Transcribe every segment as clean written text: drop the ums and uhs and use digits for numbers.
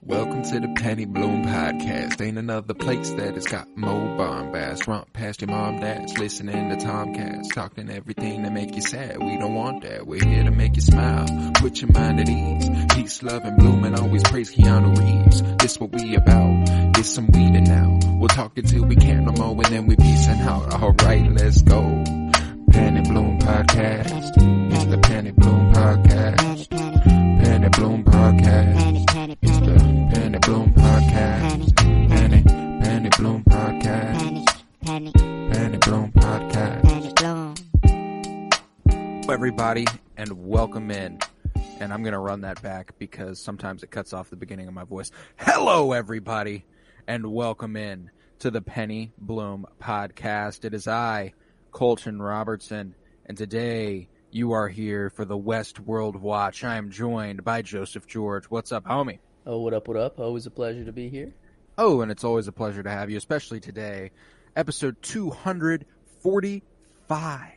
Welcome to the Penny Bloom Podcast. Ain't another place that has got more bombast. Romp past your mom, dad's listening to Tomcats. Talking everything that make you sad. We don't want that. We're here to make you smile. Put your mind at ease. Peace, love, and bloom, and always praise Keanu Reeves. This what we about. This some weeding now. We'll talk until we can't no more, and then we peacing out. Alright, let's go. Penny Bloom Podcast. It's the Penny Bloom Podcast. Penny Bloom Podcast. It's the Penny Bloom Podcast. Penny Bloom Podcast. Penny Bloom Podcast. Hello, everybody, and welcome in. And I'm going to run that back because sometimes it cuts off the beginning of my voice. Hello, everybody, and welcome in to the Penny Bloom Podcast. It is I, Colton Robertson, and today you are here for the Westworld watch. I am joined by Joseph George. What's up, homie? Oh, what up, what up? Always a pleasure to be here. Oh, and it's always a pleasure to have you, especially today. Episode 245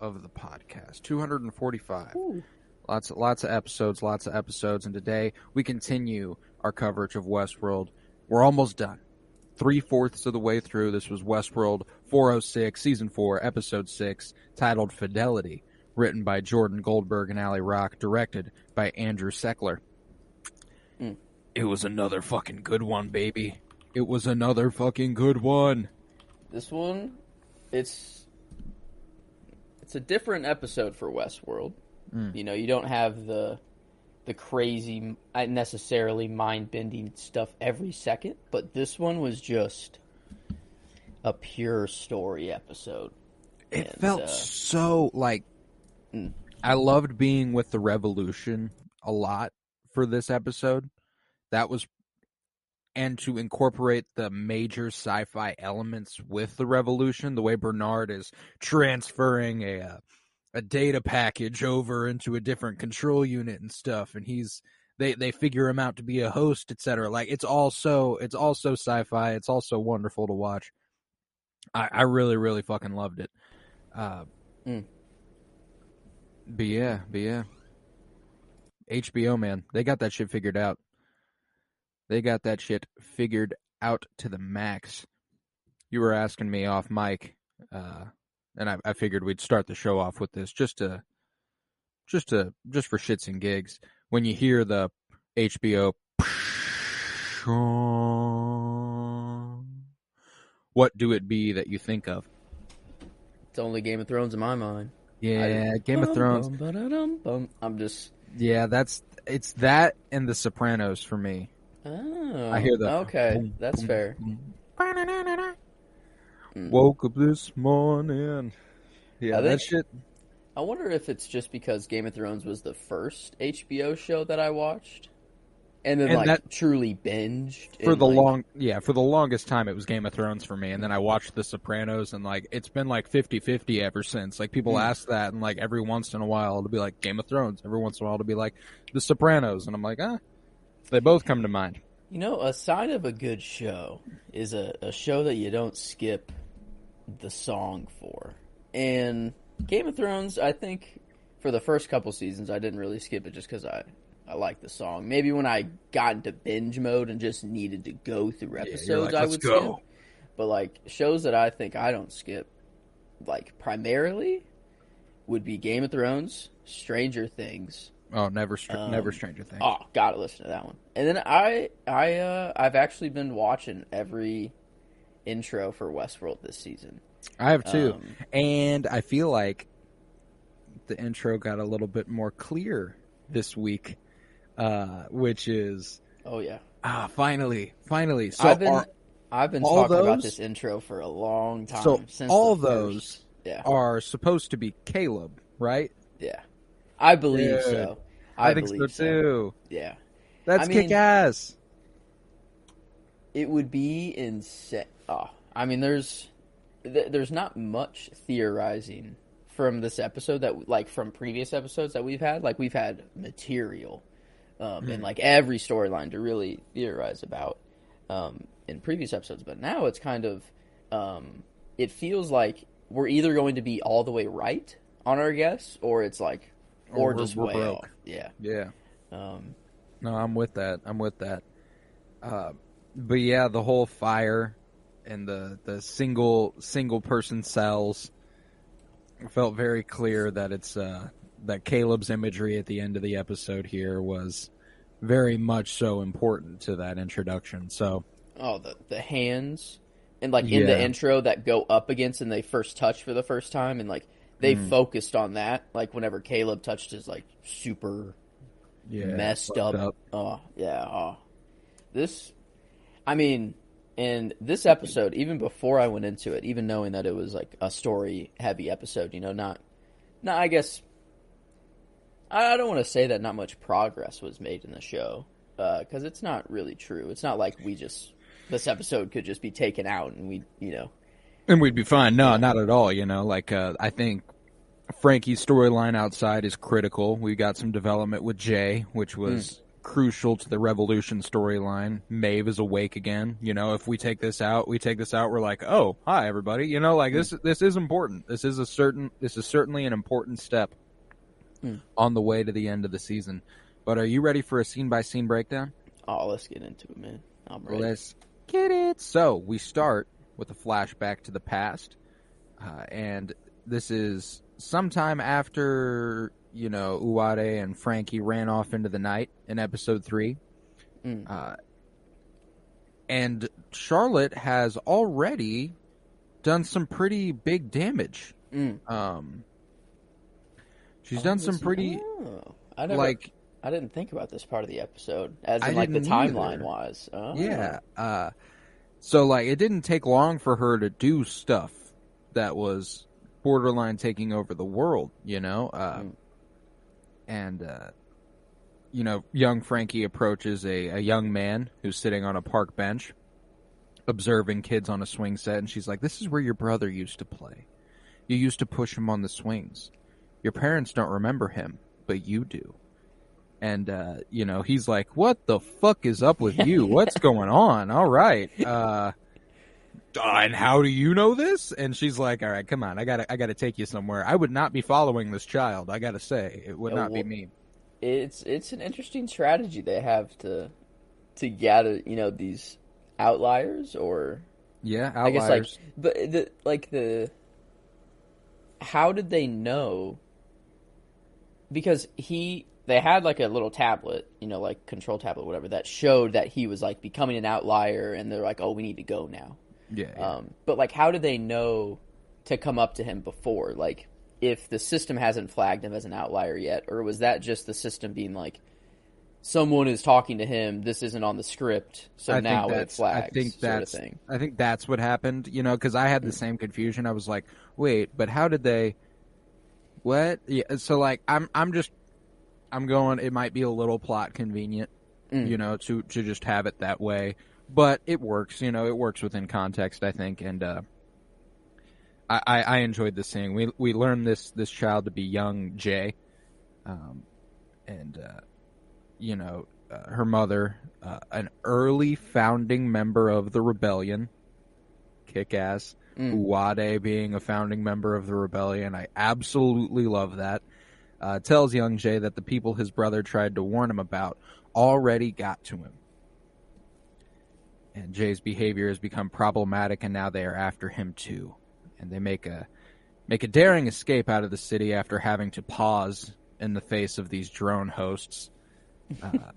of the podcast. 245. Ooh. Lots of episodes, and today we continue our coverage of Westworld. We're almost done. 3/4 of the way through. This was Westworld 406, Season 4, Episode 6, titled Fidelity, written by Jordan Goldberg and Ali Rock, directed by Andrew Seckler. It was another fucking good one, baby. It was another fucking good one. This one, it's a different episode for Westworld. You know, you don't have the crazy, necessarily mind-bending stuff every second, but this one was just a pure story episode. It felt so, like, I loved being with the Revolution a lot for this episode. That was, and to incorporate the major sci-fi elements with the Revolution, the way Bernard is transferring a data package over into a different control unit and stuff, and they figure him out to be a host, etc. Like, it's also sci-fi. It's also wonderful to watch. I really, really fucking loved it. But yeah. HBO, man, they got that shit figured out. They got that shit figured out to the max. You were asking me off mic, and I figured we'd start the show off with this just for shits and gigs. When you hear the HBO, what do it be that you think of? It's only Game of Thrones in my mind. Yeah, Game of Thrones. I'm just... Yeah, it's that and The Sopranos for me. Oh, I hear the... Okay, boom, that's boom, fair. Boom. Woke up this morning. Yeah, that shit. I wonder if it's just because Game of Thrones was the first HBO show that I watched, and then truly binged for the longest time. It was Game of Thrones for me, and then I watched The Sopranos, and like it's been like 50-50 ever since. Like people ask that, and like every once in a while it'll be like Game of Thrones. Every once in a while it'll be like The Sopranos, and I'm like, they both come to mind. You know, a sign of a good show is a show that you don't skip the song for. And Game of Thrones, I think, for the first couple seasons, I didn't really skip it just because I like the song. Maybe when I got into binge mode and just needed to go through episodes, I would skip. But, like, shows that I think I don't skip, like, primarily would be Game of Thrones, Stranger Things. Oh, never Stranger Things. Oh, gotta listen to that one. And then I've actually been watching every intro for Westworld this season. I have too, and I feel like the intro got a little bit more clear this week, which is finally. So I've been talking about this intro for a long time. So since all those are supposed to be Caleb, right? Yeah. I believe so. I think so too. Yeah. That's kick-ass. It would be insane. I mean, there's not much theorizing from this episode that, like, from previous episodes that we've had. Like, we've had material and, like, every storyline to really theorize about in previous episodes. But now it's kind of, it feels like we're either going to be all the way right on our guess, or it's like, or just way broke. off. Yeah. Yeah. No, I'm with that. But yeah, the whole fire and the single person cells felt very clear that it's that Caleb's imagery at the end of the episode here was very much so important to that introduction. So, the hands and like in the intro that go up against and they first touch for the first time, and like they focused on that. Like whenever Caleb touched his like super messed up. Oh yeah. Oh. In this episode, even before I went into it, even knowing that it was like a story heavy episode, I guess I don't want to say that not much progress was made in the show, because it's not really true. It's not like this episode could just be taken out and and we'd be fine. No, not at all. I think Frankie's storyline outside is critical. We got some development with Jay, which was crucial to the Revolution storyline. Maeve is awake again. If we take this out, we're like, oh, hi everybody. This is important. This is certainly an important step on the way to the end of the season. But are you ready for a scene by scene breakdown? Oh, let's get into it, man. I'm ready. Let's get it. So we start with a flashback to the past, and this is sometime after Uwade and Frankie ran off into the night in episode 3. And Charlotte has already done some pretty big damage. She's done some pretty I didn't think about this part of the episode as in like the timeline wise. Yeah. So like it didn't take long for her to do stuff that was borderline taking over the world, and young Frankie approaches a young man who's sitting on a park bench observing kids on a swing set, and she's like, this is where your brother used to play. You used to push him on the swings. Your parents don't remember him, but you do. And he's like, what the fuck is up with you? What's going on? All right. And how do you know this? And she's like, all right, come on. I gotta take you somewhere. I would not be following this child. I gotta say, it would not be me. It's an interesting strategy they have to gather, these outliers or outliers. I guess how did they know? Because they had like a little tablet, like control tablet, whatever, that showed that he was like becoming an outlier, and they're like, oh, we need to go now. Yeah. But like, how did they know to come up to him before? Like, if the system hasn't flagged him as an outlier yet, or was that just the system being like, someone is talking to him, this isn't on the script, so now it flags, sort of thing. I think that's what happened, because I had the same confusion. I was like, wait, but how did they... What? Yeah, so like, I'm going, it might be a little plot convenient, to just have it that way. But it works, it works within context, I think, and I enjoyed this scene. We learned this child to be young Jay, and her mother, an early founding member of the rebellion, kick-ass. Uwade being a founding member of the rebellion. I absolutely love that. Tells young Jay that the people his brother tried to warn him about already got to him. And Jay's behavior has become problematic, and now they are after him too. And they make a daring escape out of the city after having to pause in the face of these drone hosts. I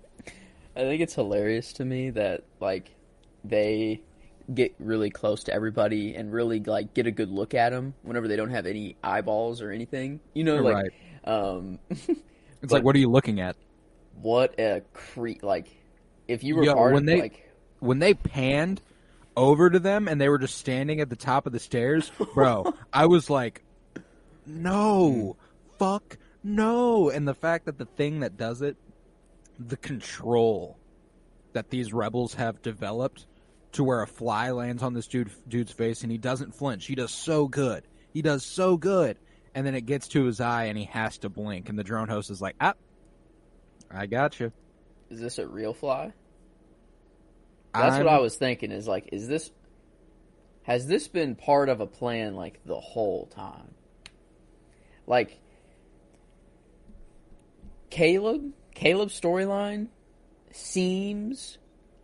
think it's hilarious to me that like they get really close to everybody and really like get a good look at them whenever they don't have any eyeballs or anything. Right. It's like, what are you looking at? What a creep! Like, if you were when they panned over to them and they were just standing at the top of the stairs, bro, I was like, no, fuck no. And the fact that the thing that does it, the control that these rebels have developed to where a fly lands on this dude's face and he doesn't flinch. He does so good. And then it gets to his eye and he has to blink. And the drone host is like, I got you. Is this a real fly? That's what I was thinking, is like, has this been part of a plan like the whole time? Like, Caleb's storyline seems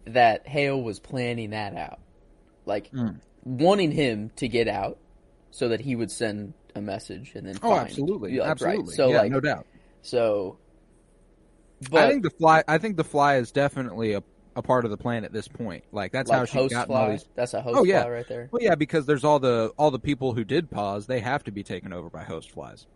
that Hale was planning that out. Like, wanting him to get out so that he would send a message and then find. Absolutely. Like, Absolutely. Right. So, yeah, like, no doubt. So, but I think the fly is definitely a part of the plan at this point. Like, that's like how she host got fly. all these. That's a host fly right there. Well, yeah, because there's all the people who did pause. They have to be taken over by host flies.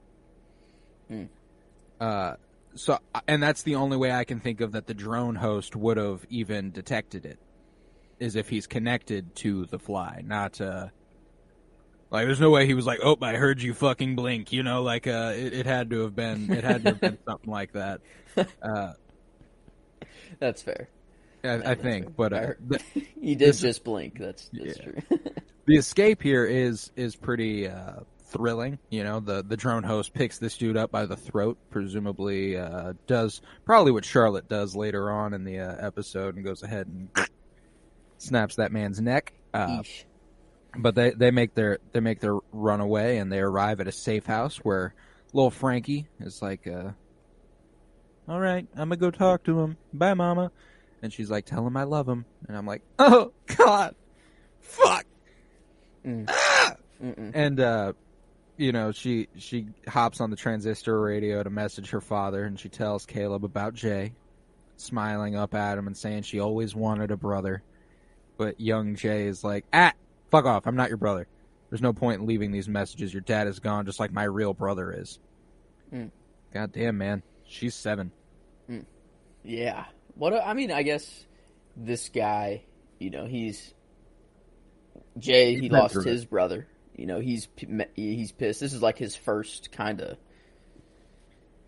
So, and that's the only way I can think of that the drone host would have even detected it, is if he's connected to the fly, not like there's no way he was like, oh, I heard you fucking blink, you know, like it had to have been something like that. That's fair. I think, fair. But he did just blink. That's true. The escape here is pretty thrilling. You know, the drone host picks this dude up by the throat, presumably does probably what Charlotte does later on in the episode, and goes ahead and snaps that man's neck. But they make their run away, and they arrive at a safe house where little Frankie is like, all right, I'm gonna go talk to him. Bye, Mama. And she's like, tell him I love him. And I'm like, oh God, fuck. And you know, she hops on the transistor radio to message her father, and she tells Caleb about Jay, smiling up at him and saying she always wanted a brother. But young Jay is like, fuck off, I'm not your brother. There's no point in leaving these messages. Your dad is gone just like my real brother is. God damn, man. She's 7. Yeah. I guess this guy, you know, Jay, he lost his brother. You know, he's pissed. This is like his first kind of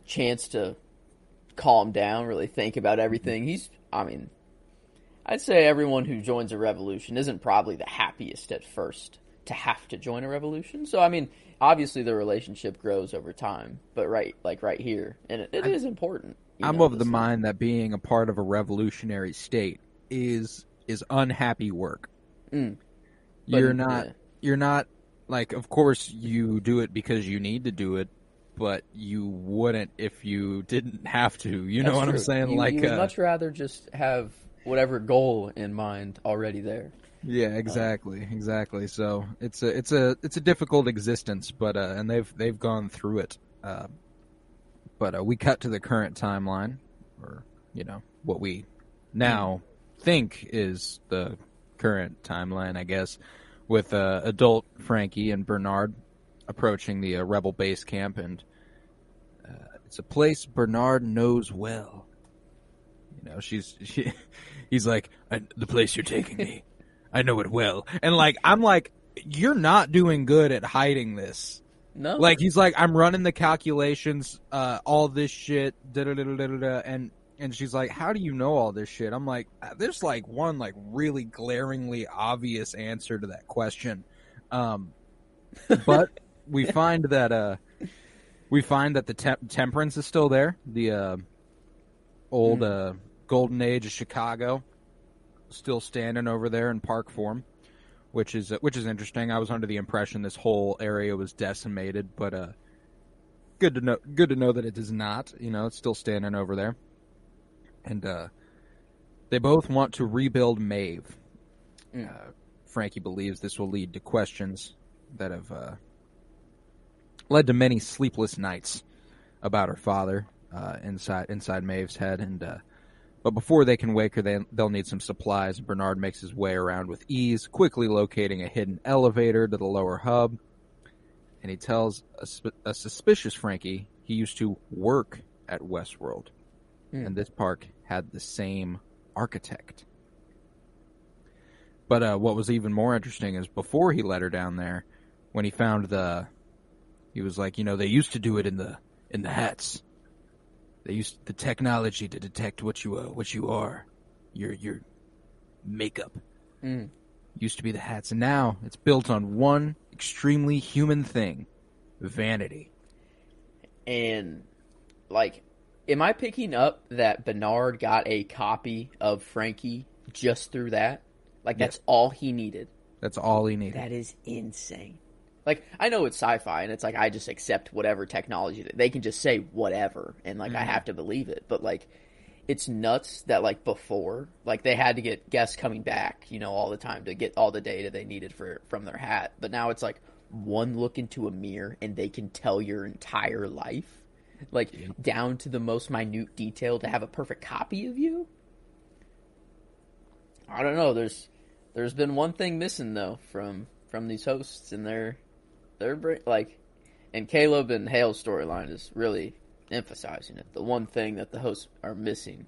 chance to calm down, really think about everything. I'd say everyone who joins a revolution isn't probably the happiest at first to have to join a revolution. So, obviously the relationship grows over time, but right here, and it is important. I'm of the mind that being a part of a revolutionary state is unhappy work. You're not like, of course you do it because you need to do it, but you wouldn't if you didn't have to. You know what I'm saying? You would much rather just have whatever goal in mind already there. Yeah, exactly. So it's a difficult existence, but and they've gone through it. But we cut to the current timeline, or you know what we now think is the current timeline, I guess, with adult Frankie and Bernard approaching the rebel base camp, and it's a place Bernard knows well. You know, he's like, the place you're taking me, I know it well, and like I'm like, you're not doing good at hiding this. No. Like, he's like, I'm running the calculations, all this shit, and she's like, how do you know all this shit? I'm like, there's like one like really glaringly obvious answer to that question. But we find that the temperance is still there. The old golden age of Chicago still standing over there in park form. Which is interesting. I was under the impression this whole area was decimated, but good to know that it is not. You know, it's still standing over there, and they both want to rebuild Maeve. Frankie believes this will lead to questions that have led to many sleepless nights about her father inside Maeve's head, and. But before they can wake her, they'll need some supplies. Bernard makes his way around with ease, quickly locating a hidden elevator to the lower hub. And he tells a suspicious Frankie he used to work at Westworld. And this park had the same architect. But what was even more interesting is before he let her down there, when he found he was like, you know, they used to do it in the hats. They used the technology to detect what you are, your makeup. Used to be the hats, and now it's built on one extremely human thing: vanity. And like, am I picking up that Bernard got a copy of Frankie just through that? Like, that's all he needed. That's all he needed. That is insane. Like, I know it's sci-fi, and it's like I just accept whatever technology. They can just say whatever, and like I have to believe it. But like, it's nuts that like before, like they had to get guests coming back, all the time to get all the data they needed from their hat. But now it's like one look into a mirror and they can tell your entire life, like down to the most minute detail to have a perfect copy of you. I don't know. There's been one thing missing though from these hosts, and they're like, and Caleb and Hale's storyline is really emphasizing it. The one thing that the hosts are missing,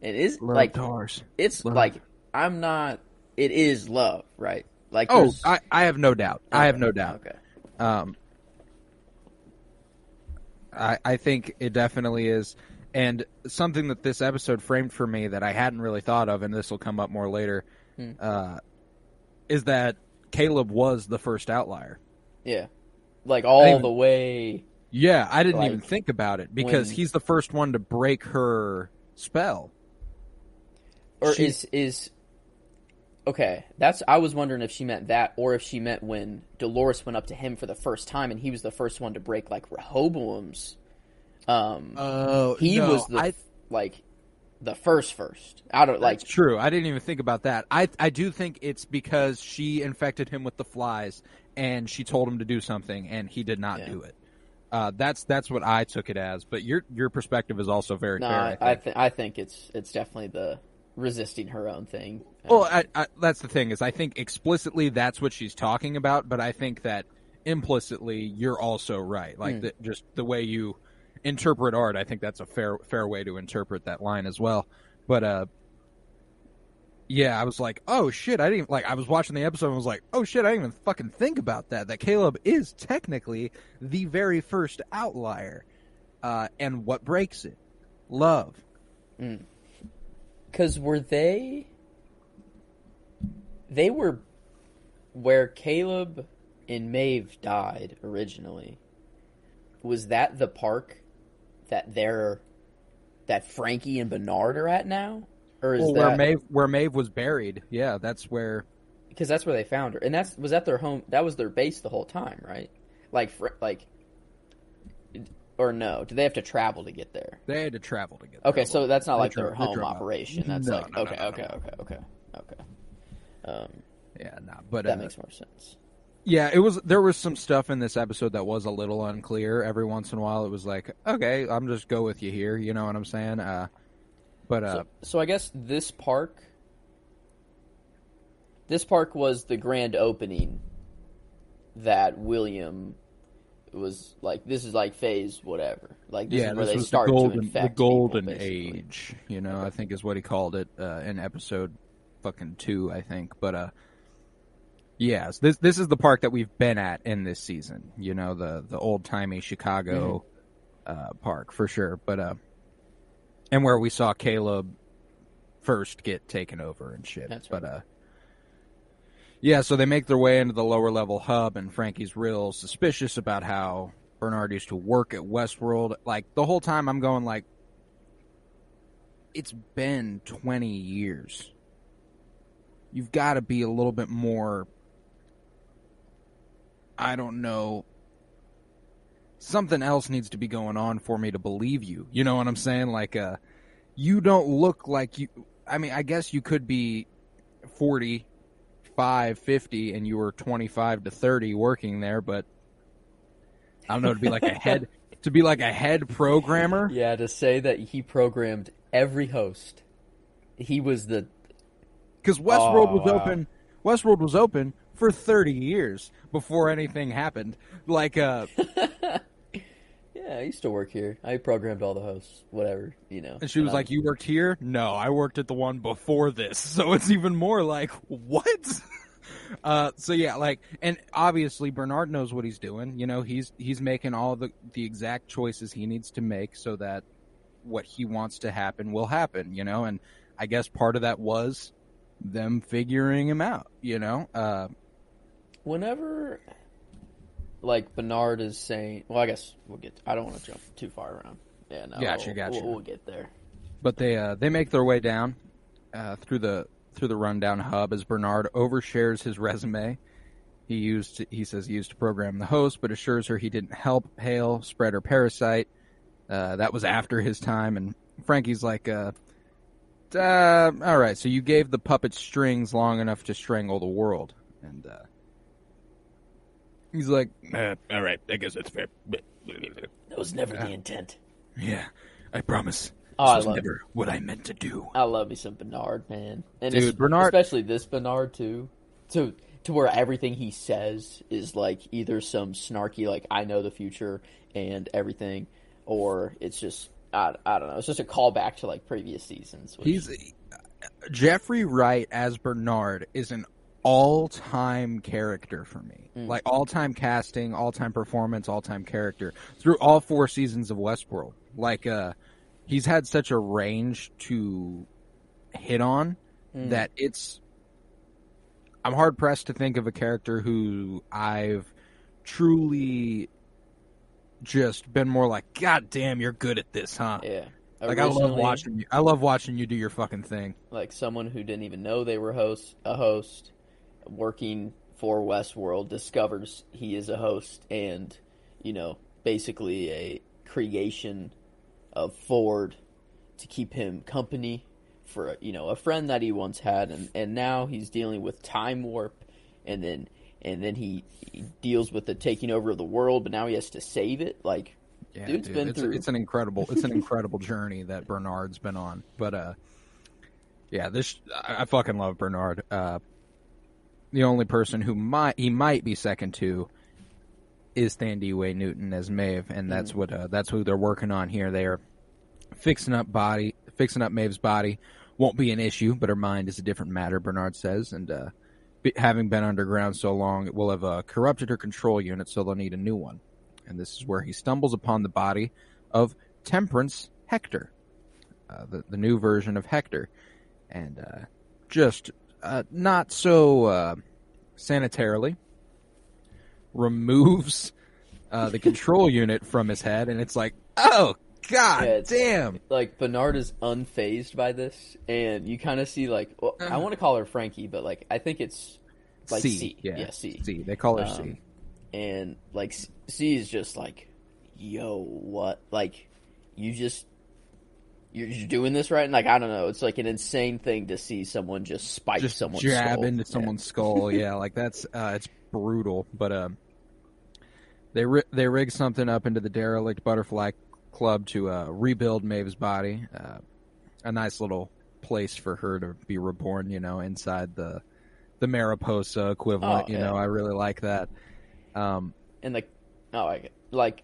and is love like Tars. It's love. like I'm not. It is love, right? Like I have no doubt. Okay. I have no doubt. Okay. I think it definitely is. And something that this episode framed for me that I hadn't really thought of, and this will come up more later, is that Caleb was the first outlier. Yeah. Like all the way. Yeah, I didn't like, even think about it because he's the first one to break her spell. Or is okay, I was wondering if she meant that, or if she meant when Dolores went up to him for the first time and he was the first one to break like Rehoboam's. He was the first out of like. That's true. I didn't even think about that. I do think it's because she infected him with the flies and she told him to do something and he did not do it. That's what I took it as. But your perspective is also very fair. I think it's definitely the resisting her own thing. Well, that's the thing is I think explicitly that's what she's talking about, but I think that implicitly you're also right. Like just the way you interpret art, I think that's a fair way to interpret that line as well. But yeah, I was like, oh shit, I was watching the episode and was like, oh shit, I didn't even fucking think about that Caleb is technically the very first outlier. And what breaks it? Love. Because were they were where Caleb and Maeve died originally. Was that the park that Frankie and Bernard are at now? Or is where Maeve was buried? Yeah, that's where. Because that's where they found her, and was that their home? That was their base the whole time, right? Or no? Do they have to travel to get there? They had to travel to get there. Okay, so that's not like their home operation. That's no, okay. But that makes more sense. Yeah, there was some stuff in this episode that was a little unclear. Every once in a while, it was like, okay, I'm just go with you here. You know what I'm saying? So I guess this park was the grand opening that William was like. This is like phase whatever. Like this is where they started to infect the golden people, age. I think is what he called it in episode fucking 2, I think. But yes, this is the park that we've been at in this season. The old timey Chicago park for sure. But and where we saw Caleb first get taken over and shit. That's right. But yeah, so they make their way into the lower level hub, and Frankie's real suspicious about how Bernard used to work at Westworld. Like the whole time, I'm going like, it's been 20 years. You've got to be a little bit more. I don't know. Something else needs to be going on for me to believe you. You know what I'm saying? Like, you don't look like you. I mean, I guess you could be 45, 50, and you were 25 to 30 working there, but I don't know, to be like a head programmer. Yeah, to say that he programmed every host. He was the. Because Westworld was open. Westworld was open for 30 years before anything happened. Like, yeah, I used to work here. I programmed all the hosts, whatever, And she was like, you worked here? No, I worked at the one before this. So it's even more like, what? So yeah, like, and obviously Bernard knows what he's doing. He's making all the exact choices he needs to make so that what he wants to happen will happen, and I guess part of that was them figuring him out, Whenever, like, Bernard is saying... Well, I guess I don't want to jump too far around. Yeah, no. Gotcha. We'll get there. But they make their way down through the rundown hub as Bernard overshares his resume. He says he used to program the host, but assures her he didn't help Hale spread her parasite. That was after his time, and Frankie's like, all right, so you gave the puppet strings long enough to strangle the world. And he's like, all right, I guess that's fair. That was never the intent. Yeah, I promise. Oh, This was never what I meant to do. I love me some Bernard, man. And Dude, Bernard... especially this Bernard, too. To where everything he says is, like, either some snarky, like, I know the future and everything, or it's just, I don't know, it's just a callback to, like, previous seasons. Jeffrey Wright as Bernard is an all-time character for me. Like, all-time casting, all-time performance, all-time character. Through all 4 seasons of Westworld. Like, he's had such a range to hit on that I'm hard-pressed to think of a character who I've truly just been more like, God damn, you're good at this, huh? Yeah. Like, I love watching you do your fucking thing. Like, someone who didn't even know they were a host, working for Westworld, discovers he is a host and, you know, basically a creation of Ford to keep him company for, you know, a friend that he once had, and now he's dealing with time warp, and then he deals with the taking over of the world, but now he has to save it. Like, yeah, dude's been through. It's an incredible journey that Bernard's been on. But yeah, I fucking love Bernard. The only person who might be second to is Thandie Way Newton as Maeve, and that's who they're working on here. They are fixing up Maeve's body. Won't be an issue, but her mind is a different matter, Bernard says, and having been underground so long, it will have corrupted her control unit, so they'll need a new one. And this is where he stumbles upon the body of Temperance Hector, the new version of Hector, and just not so sanitarily removes the control unit from his head, and it's like, oh, God damn! Like, Bernard is unfazed by this, and you kind of see, like, well, I want to call her Frankie, but, like, I think it's, like, C. Yeah, C. C. They call her C. And, like, C is just like, yo, what? Like, you're just doing this right? And, like, I don't know. It's, like, an insane thing to see someone just spike someone's skull. Jab into someone's skull. Yeah, like, that's, it's brutal. But, they rig something up into the derelict Butterfly Club to rebuild Maeve's body. A nice little place for her to be reborn, you know, inside the Mariposa equivalent. You know, I really like that. And like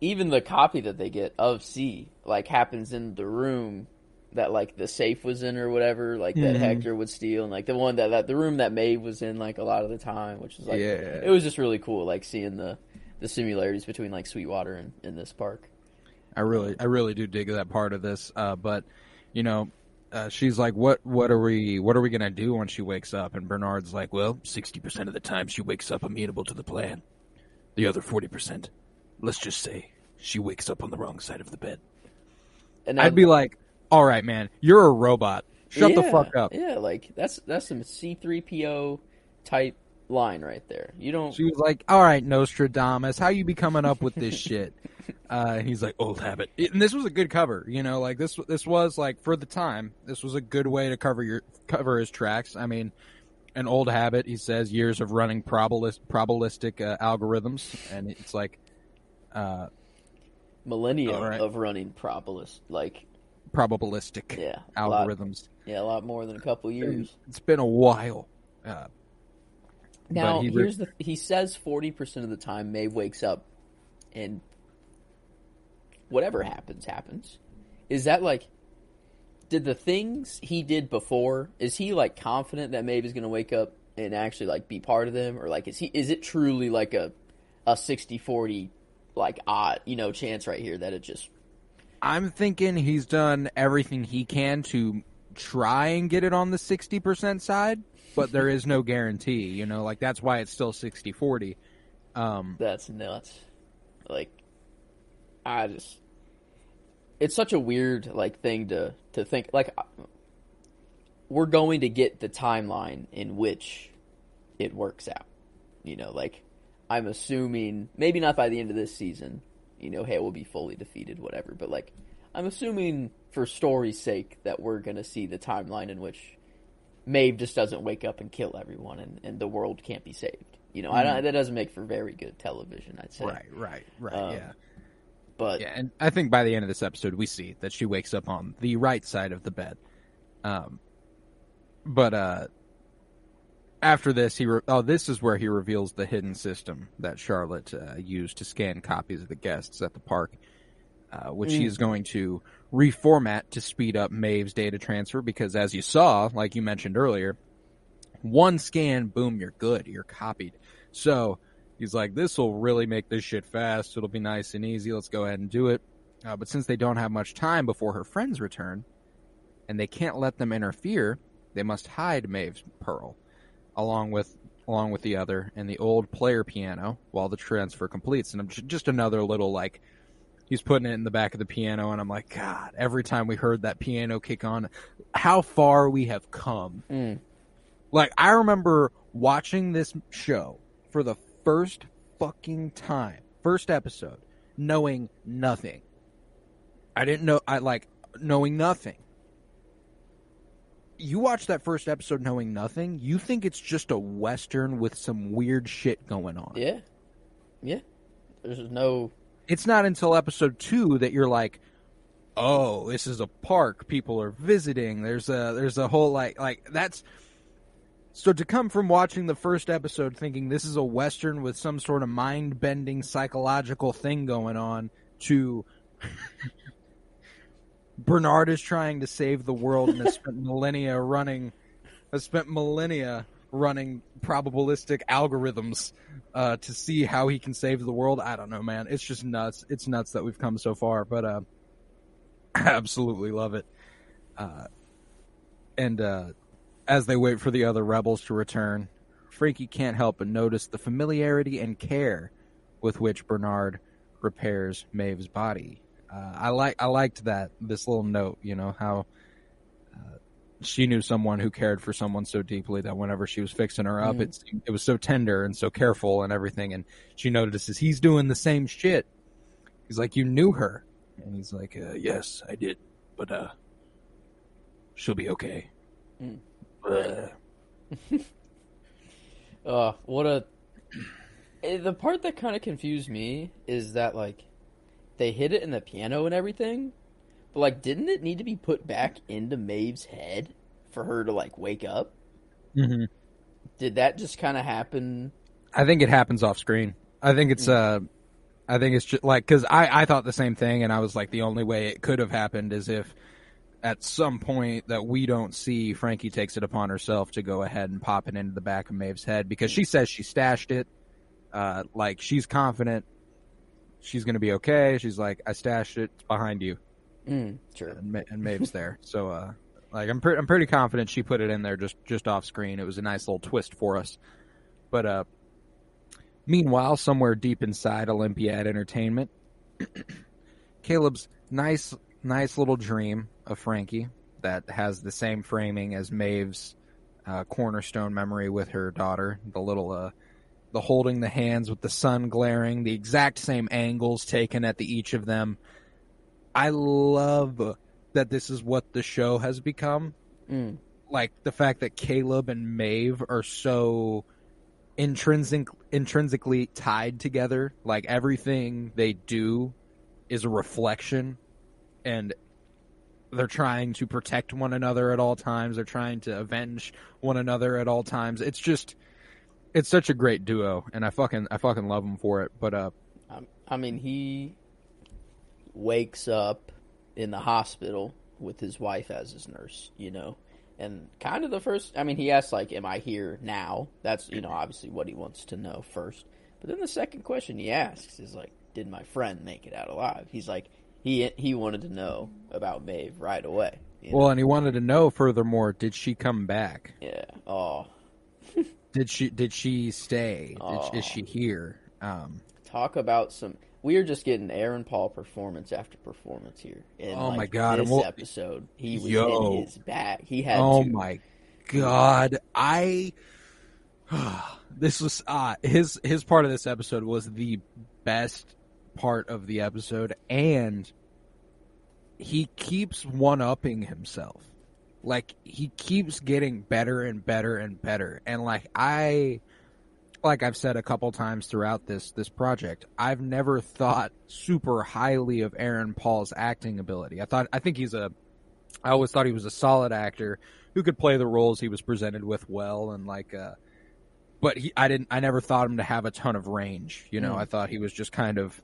even the copy that they get of C, like, happens in the room that, like, the safe was in or whatever, like, that Hector would steal, and, like, the one that the room that Maeve was in, like, a lot of the time, which was, like, it was just really cool, like, seeing the similarities between, like, Sweetwater and this park. I really do dig that part of this. But, you know, she's like, what are we gonna do when she wakes up? And Bernard's like, well, 60% of the time she wakes up amenable to the plan. The other 40%, let's just say, she wakes up on the wrong side of the bed. And I'd be like, all right, man, you're a robot. Shut the fuck up. Yeah, like, that's some C-3PO type line right there. You don't. She was like, all right, Nostradamus, how you be coming up with this shit? He's like, old habit. And this was a good cover, you know, like, this was, like, for the time, this was a good way to cover his tracks. I mean, an old habit, he says, years of running probabilistic algorithms, and it's like millennia of running probabilistic algorithms. A lot more than a couple years. It's been a while. Now, he says 40% of the time Maeve wakes up and whatever happens. Is that, like, did the things he did before, is he, like, confident that Maeve is going to wake up and actually, like, be part of them? Or, like, is it truly, like, a 60-40, like, odd, you know, chance right here that it just... I'm thinking he's done everything he can to try and get it on the 60% side, but there is no guarantee, you know, like, that's why it's still 60-40. That's nuts. Like, it's such a weird, like, thing to think, like, we're going to get the timeline in which it works out, you know, like, I'm assuming, maybe not by the end of this season, you know, Hale will be fully defeated, whatever, but, like, I'm assuming for story's sake that we're going to see the timeline in which Maeve just doesn't wake up and kill everyone and the world can't be saved. You know, that doesn't make for very good television, I'd say. Right, yeah. But yeah, and I think by the end of this episode, we see that she wakes up on the right side of the bed. But after this, this is where he reveals the hidden system that Charlotte used to scan copies of the guests at the park, which he is going to reformat to speed up Maeve's data transfer. Because as you saw, like you mentioned earlier, one scan, boom, you're good, you're copied. So he's like, this will really make this shit fast. It'll be nice and easy. Let's go ahead and do it. But since they don't have much time before her friends return, and they can't let them interfere, they must hide Maeve's pearl, along with the other, and the old player piano while the transfer completes. And I'm just another little, like, he's putting it in the back of the piano, and I'm like, God, every time we heard that piano kick on, how far we have come. Like, I remember watching this show for the first fucking time, first episode, knowing nothing. Knowing nothing. You watch that first episode knowing nothing, you think it's just a Western with some weird shit going on. Yeah. There's no... It's not until episode 2 that you're like, oh, this is a park. People are visiting. There's a whole, like that's... So to come from watching the first episode thinking this is a Western with some sort of mind-bending psychological thing going on to... Bernard is trying to save the world and has spent millennia running probabilistic algorithms to see how he can save the world. I don't know, man. It's just nuts. It's nuts that we've come so far, but I absolutely love it. And as they wait for the other rebels to return, Frankie can't help but notice the familiarity and care with which Bernard repairs Maeve's body. I liked this little note, you know, how she knew someone who cared for someone so deeply that whenever she was fixing her up, it was so tender and so careful and everything. And she notices he's doing the same shit. He's like, you knew her. And he's like, yes, I did. But she'll be okay. The part that kind of confused me is that, like, they hid it in the piano and everything, but, like, didn't it need to be put back into Maeve's head for her to, like, wake up? Mm-hmm. Did that just kind of happen? I think it happens off screen. I think it's just, like, because I thought the same thing, and I was like, the only way it could have happened is if at some point that we don't see, Frankie takes it upon herself to go ahead and pop it into the back of Maeve's head, because she says she stashed it. Like, she's confident she's going to be okay. She's like, I stashed it. It's behind you. Sure. And Maeve's there. So, like, I'm pretty confident she put it in there just off screen. It was a nice little twist for us. But, meanwhile, somewhere deep inside Olympiad Entertainment, Caleb's nice little dream of Frankie that has the same framing as Maeve's cornerstone memory with her daughter, the little, the holding the hands with the sun glaring, the exact same angles taken at each of them. I love that this is what the show has become. Like, the fact that Caleb and Maeve are so intrinsically tied together. Like, everything they do is a reflection, and they're trying to protect one another at all times. They're trying to avenge one another at all times. It's such a great duo, and I fucking love them for it. But I mean, he wakes up in the hospital with his wife as his nurse, you know, and kind of the first. I mean, he asks, like, "Am I here now?" That's, you know, obviously what he wants to know first. But then the second question he asks is like, "Did my friend make it out alive?" He's like, he wanted to know about Maeve right away. Well, and he wanted to know furthermore, did she come back? Yeah. Oh. Did she stay? Is she here? Talk about some. We are just getting Aaron Paul performance after performance here. And, oh, my God! This episode, he was in his bag. He had. Oh my God! This was his part of this episode was the best part of the episode, and he keeps one-upping himself. Like, he keeps getting better and better and better. And, like I've said a couple times throughout this project, I've never thought super highly of Aaron Paul's acting ability. I always thought he was a solid actor who could play the roles he was presented with well, and but I never thought him to have a ton of range. You know, I thought he was just kind of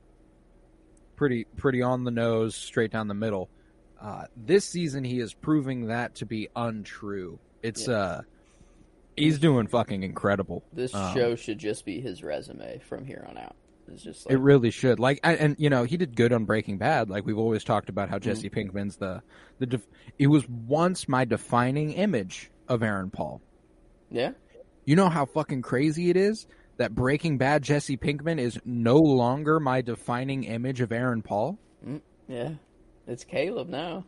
pretty on the nose, straight down the middle. This season, he is proving that to be untrue. He's doing fucking incredible. This show should just be his resume from here on out. It's just it really should. Like, and you know, he did good on Breaking Bad. Like, we've always talked about how Jesse Pinkman's it was once my defining image of Aaron Paul. Yeah. You know how fucking crazy it is that Breaking Bad Jesse Pinkman is no longer my defining image of Aaron Paul? Yeah. It's Caleb now.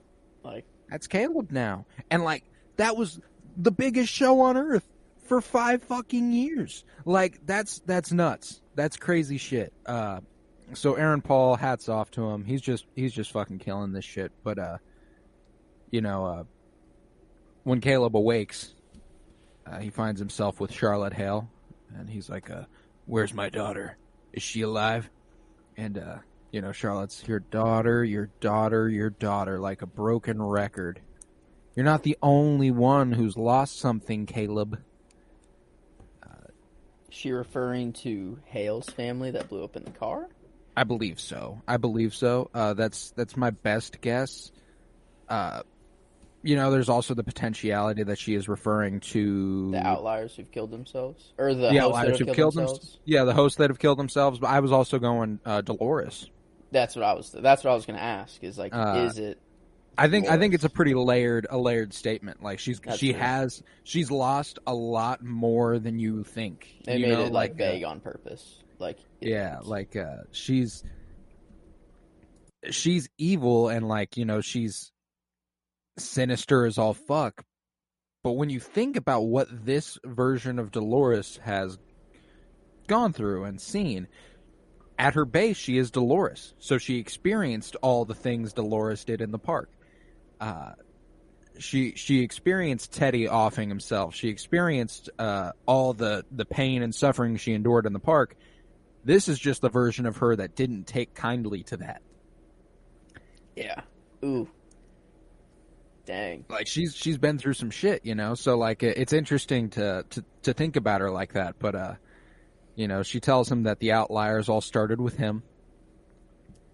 That's Caleb now. And like, that was the biggest show on earth for 5 fucking years. Like, that's nuts. That's crazy shit. So Aaron Paul, hats off to him. He's just fucking killing this shit. But you know, when Caleb awakes, he finds himself with Charlotte Hale, and he's like, "Where's my daughter? Is she alive?" And you know, Charlotte's your daughter, like a broken record. You're not the only one who's lost something, Caleb. Is she referring to Hale's family that blew up in the car? I believe so. That's my best guess. You know, there's also the potentiality that she is referring to the outliers who've killed themselves, or the outliers who've killed themselves. Yeah, the hosts that have killed themselves. But I was also going Dolores. That's what I was going to ask. Is like, is it? I think it's a pretty layered statement. Like, she's lost a lot more than you think. They made it like vague on purpose. Like, she's evil, and like, you know, she's sinister as all fuck. But when you think about what this version of Dolores has gone through and seen, at her base, she is Dolores. So she experienced all the things Dolores did in the park. She experienced Teddy offing himself. She experienced all the pain and suffering she endured in the park. This is just the version of her that didn't take kindly to that. Yeah. Ooh. Dang. Like, she's been through some shit, you know. So like, it's interesting to think about her like that. But you know, she tells him that the outliers all started with him,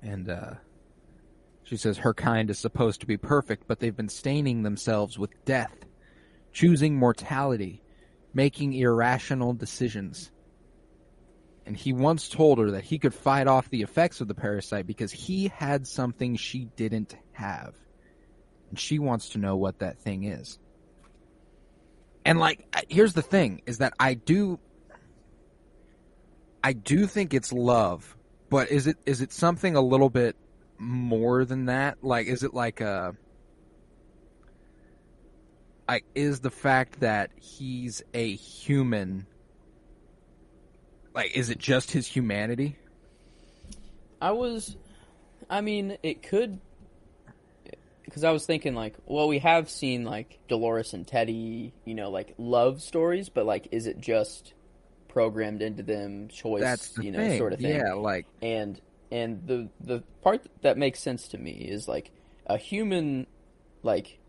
and she says her kind is supposed to be perfect, but they've been staining themselves with death, choosing mortality, making irrational decisions. And he once told her that he could fight off the effects of the parasite because he had something she didn't have. And she wants to know what that thing is. And like, here's the thing, is that I do think it's love, but is it something a little bit more than that? Like, is it like is the fact that he's a human, like, is it just his humanity? It could, because I was thinking, like, well, we have seen, like, Dolores and Teddy, you know, like, love stories, but, like, is it just programmed into them, choice, That's the you know, thing. sort of thing? Yeah, like... And the part that makes sense to me is, like, a human, like,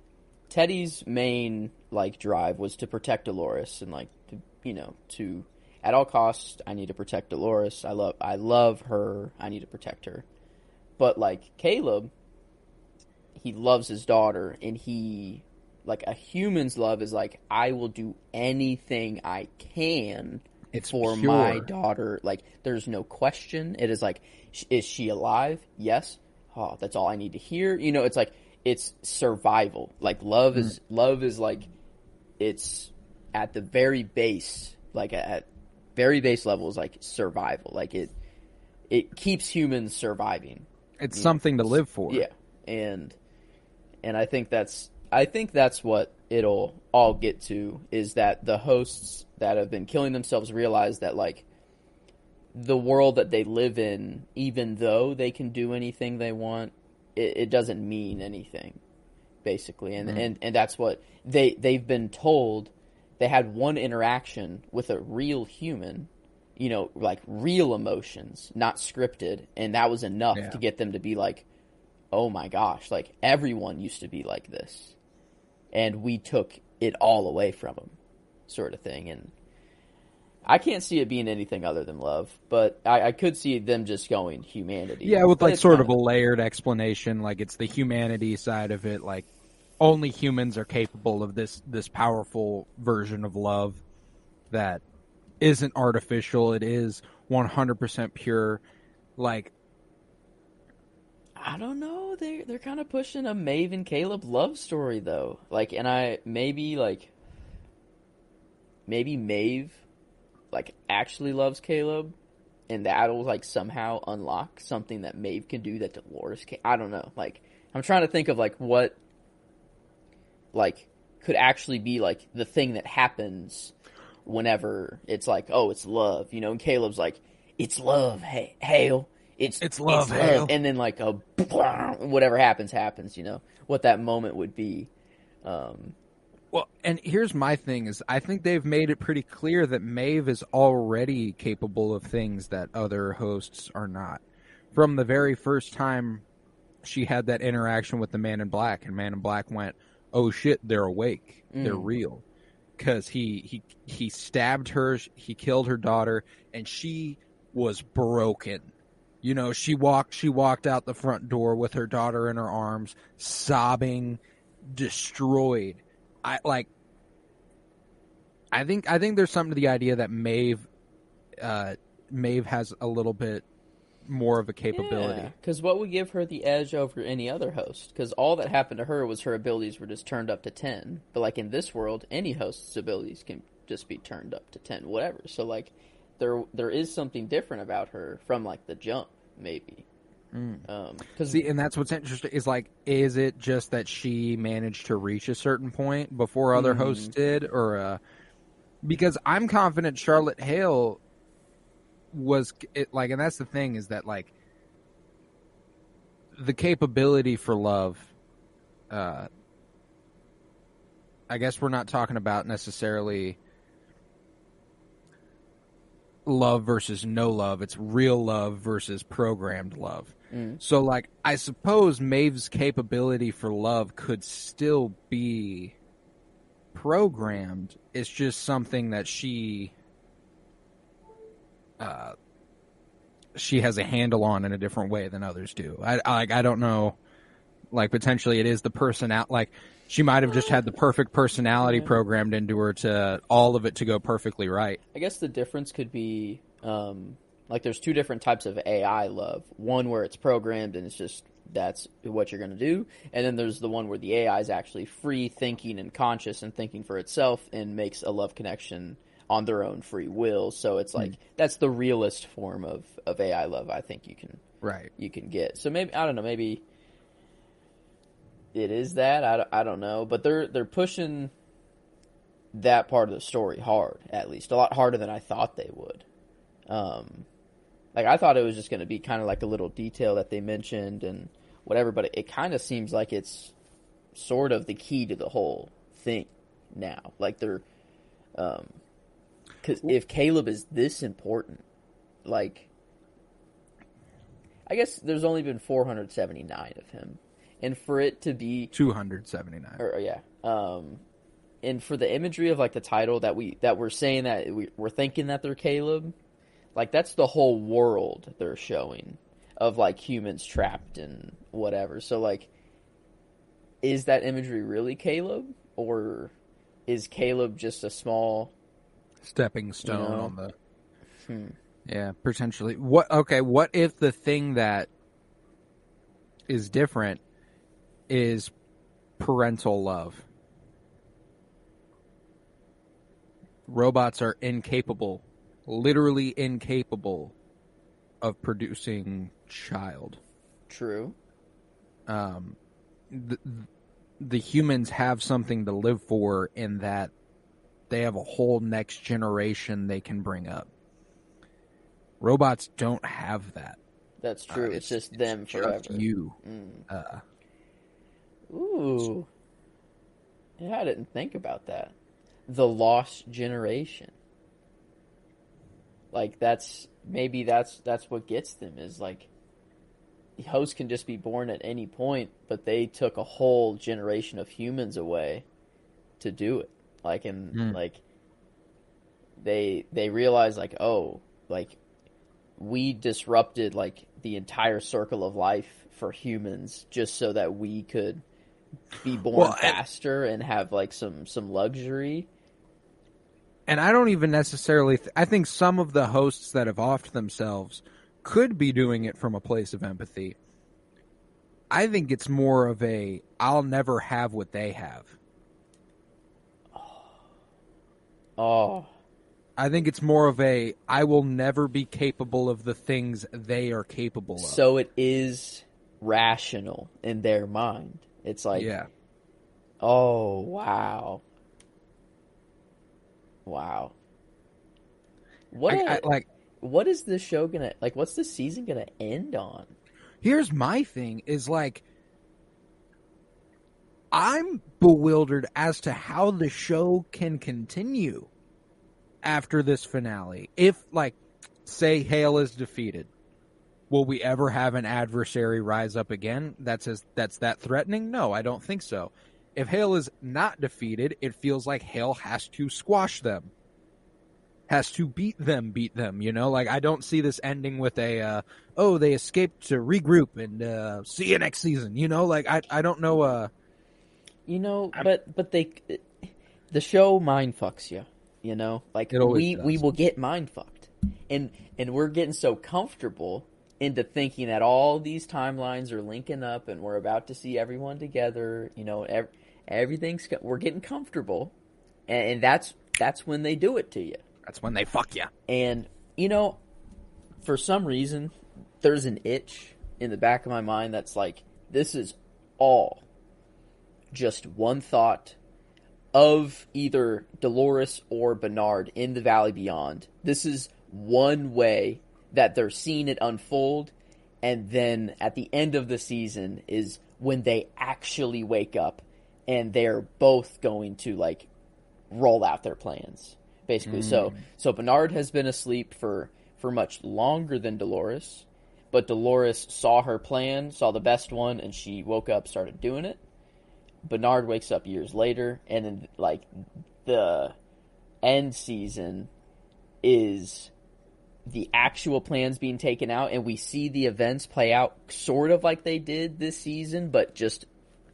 Teddy's main, like, drive was to protect Dolores, and, like, to, you know, to, at all costs, I need to protect Dolores, I love her, I need to protect her. But, like, Caleb, he loves his daughter, and he, like, a human's love is like, I will do anything I can for pure. my daughter. Like, there's no question. It is like, is she alive? Yes. Oh, that's all I need to hear. You know, it's like, it's survival. Like, love is like, it's at the very base, like, at very base levels, like, survival. Like, it keeps humans surviving. It's something to live for. Yeah. And I think that's what it'll all get to, is that the hosts that have been killing themselves realize that, like, the world that they live in, even though they can do anything they want, it doesn't mean anything, basically. And that's what they've been told. They had one interaction with a real human, like real emotions, not scripted, and that was enough to get them to be like, oh my gosh, like everyone used to be like this, and we took it all away from them, sort of thing. And I can't see it being anything other than love, but I could see them just going humanity. Yeah, with but like sort of a layered explanation, like it's the humanity side of it, like only humans are capable of this powerful version of love that isn't artificial. It is 100% pure. Like, I don't know. They're kind of pushing a Maeve and Caleb love story though. Like, and maybe Maeve like actually loves Caleb, and that'll like somehow unlock something that Maeve can do that Dolores can't. I don't know. Like, I'm trying to think of like what like could actually be like the thing that happens whenever it's like, oh, it's love, and Caleb's like, it's love, hey, Hale, it's love, Hale, and then like whatever happens, what that moment would be. Well, and here's my thing is I think they've made it pretty clear that Maeve is already capable of things that other hosts are not. From the very first time she had that interaction with the Man in Black, and Man in Black went, oh shit, they're awake. They're real. Because he stabbed her, he killed her daughter, and she was broken. She walked out the front door with her daughter in her arms, sobbing, destroyed. I think there's something to the idea that Maeve has a little bit more of a capability. Because what would give her the edge over any other host? Because all that happened to her was her abilities were just turned up to 10. But like in this world, any host's abilities can just be turned up to 10, whatever. So like there is something different about her from like the jump, maybe. See, and that's what's interesting is like, is it just that she managed to reach a certain point before other hosts did, or because I'm confident Charlotte Hale was like, and that's the thing is that like the capability for love. I guess we're not talking about necessarily love versus no love. It's real love versus programmed love. So, like, I suppose Maeve's capability for love could still be programmed. It's just something that she has a handle on in a different way than others do. I don't know. Like, potentially it is the like, she might have just had the perfect personality programmed into her to all of it to go perfectly right. I guess the difference could be, like there's two different types of AI love. One where it's programmed and it's just, that's what you're going to do. And then there's the one where the AI is actually free thinking and conscious and thinking for itself and makes a love connection on their own free will. So it's like, that's the realest form of AI love I think you can get. So maybe, I don't know, maybe it is that. I don't know. But they're pushing that part of the story hard, at least. A lot harder than I thought they would. Like, I thought it was just going to be kind of like a little detail that they mentioned and whatever, but it kind of seems like it's sort of the key to the whole thing now. Like, they're... Because if Caleb is this important, like... I guess there's only been 479 of him. And for it to be... 279. And for the imagery of, like, the title that we're saying that we're thinking that they're Caleb... Like, that's the whole world they're showing of, like, humans trapped and whatever. So, like, is that imagery really Caleb? Or is Caleb just a small... stepping stone on the... Yeah, potentially. What if the thing that is different is parental love? Robots are incapable, literally incapable of producing child. True. The humans have something to live for in that they have a whole next generation they can bring up. Robots don't have that. That's true. It's just them forever. Just you. Ooh. Yeah, I didn't think about that. The lost generation. Like, that's what gets them, is like, the host can just be born at any point, but they took a whole generation of humans away to do it. Like, and like, they realize, like, oh, like, we disrupted, like, the entire circle of life for humans just so that we could be born faster and have, like, some luxury. And I don't even necessarily... I think some of the hosts that have offed themselves could be doing it from a place of empathy. I think it's more of a, I'll never have what they have. Oh. I think it's more of a, I will never be capable of the things they are capable of. So it is rational in their mind. It's like, yeah. Oh, wow. Wow. What is this show gonna, like, what's this season gonna end on? Here's my thing, is like, I'm bewildered as to how the show can continue after this finale. If, like, say Hale is defeated, will we ever have an adversary rise up again that's that threatening? No, I don't think so. If Hale is not defeated, it feels like Hale has to squash them. Has to beat them, you know? Like, I don't see this ending with a, they escaped to regroup and see you next season, you know? Like, I don't know, You know, but the show mind fucks you, you know? Like, we will get mind fucked. And we're getting so comfortable into thinking that all these timelines are linking up and we're about to see everyone together, you know, we're getting comfortable, and that's when they do it to you. That's when they fuck you. And, you know, for some reason, there's an itch in the back of my mind that's like, this is all just one thought of either Dolores or Bernard in the Valley Beyond. This is one way that they're seeing it unfold, and then at the end of the season is when they actually wake up and they're both going to, like, roll out their plans, basically. So Bernard has been asleep for much longer than Dolores, but Dolores saw her plan, saw the best one, and she woke up, started doing it. Bernard wakes up years later, and then, like, the end season is the actual plans being taken out, and we see the events play out sort of like they did this season, but just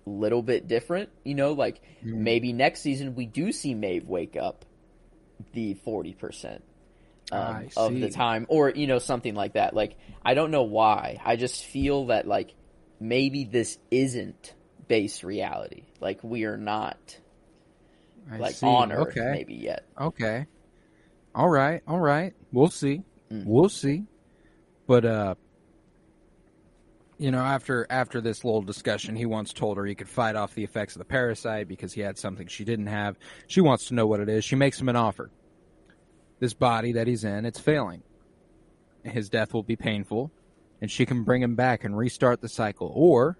a little bit different, you know, like maybe next season we do see Maeve wake up the 40% of the time, or, you know, something like that. Like, I don't know why. I just feel that, like, maybe this isn't base reality. Like, we are not on Earth maybe yet. Okay. All right. We'll see. We'll see. But, you know, after this little discussion, he once told her he could fight off the effects of the parasite because he had something she didn't have. She wants to know what it is. She makes him an offer. This body that he's in, it's failing. His death will be painful, and she can bring him back and restart the cycle. Or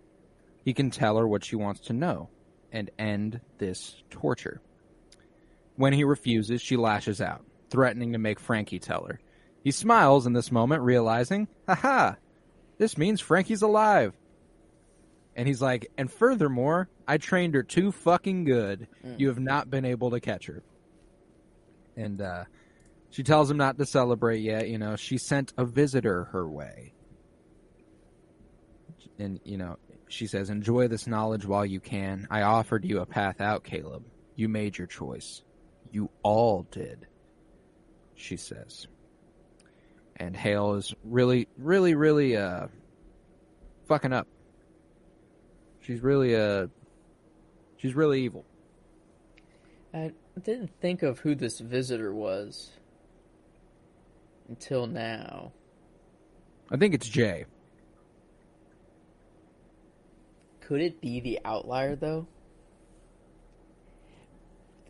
he can tell her what she wants to know and end this torture. When he refuses, she lashes out, threatening to make Frankie tell her. He smiles in this moment, realizing, haha, this means Frankie's alive. And he's like, and furthermore, I trained her too fucking good. You have not been able to catch her. And she tells him not to celebrate yet. You know, she sent a visitor her way. And, you know, she says, enjoy this knowledge while you can. I offered you a path out, Caleb. You made your choice. You all did, she says. And Hale is really, really, really fucking up. She's really evil. I didn't think of who this visitor was until now. I think it's Jay. Could it be the outlier, though?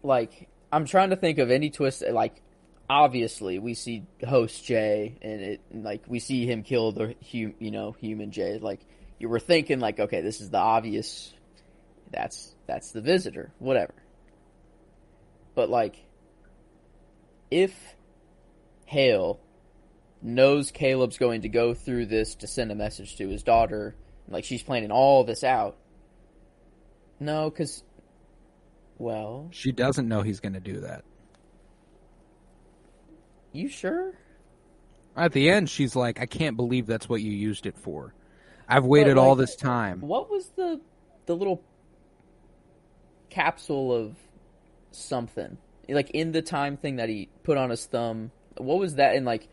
Like, I'm trying to think of any twist. Like, obviously we see host Jay, and we see him kill the human Jay. Like, you were thinking, like, okay, this is the obvious. That's the visitor, whatever. But like, if Hale knows Caleb's going to go through this to send a message to his daughter, like she's planning all this out. No, because, well, She doesn't know he's going to do that. You sure? At the end, she's like, I can't believe that's what you used it for. I've waited all this time. What was the little capsule of something? Like, in the time thing that he put on his thumb, what was that? And, like,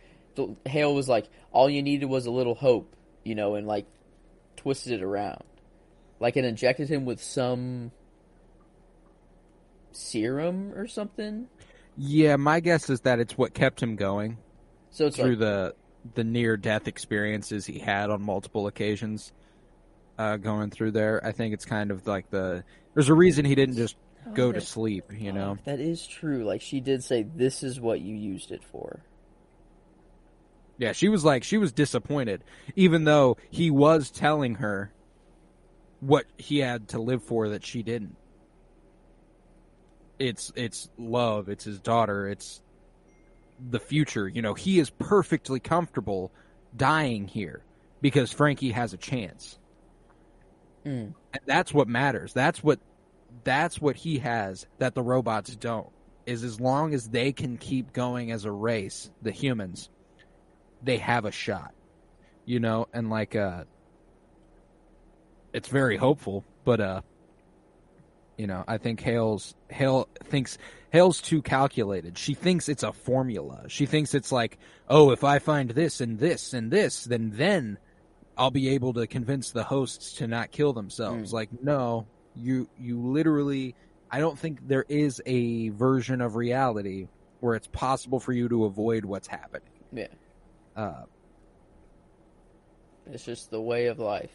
Hale was like, all you needed was a little hope, and, like, twisted it around. Like, it injected him with some serum or something? Yeah, my guess is that it's what kept him going. So it's through the near-death experiences he had on multiple occasions going through there. I think it's kind of like there's a reason he didn't just go to sleep, That is true. Like, she did say, this is what you used it for. Yeah, she was disappointed, even though he was telling her what he had to live for that she didn't. It's love, it's his daughter, it's the future. He is perfectly comfortable dying here because Frankie has a chance. And that's what matters. That's what he has that the robots don't. Is as long as they can keep going as a race, the humans, they have a shot. And like it's very hopeful, but I think Hale thinks Hale's too calculated. She thinks it's a formula. She thinks it's like, oh, if I find this and this and this, then I'll be able to convince the hosts to not kill themselves. Like, no, you literally, I don't think there is a version of reality where it's possible for you to avoid what's happening. Yeah. It's just the way of life.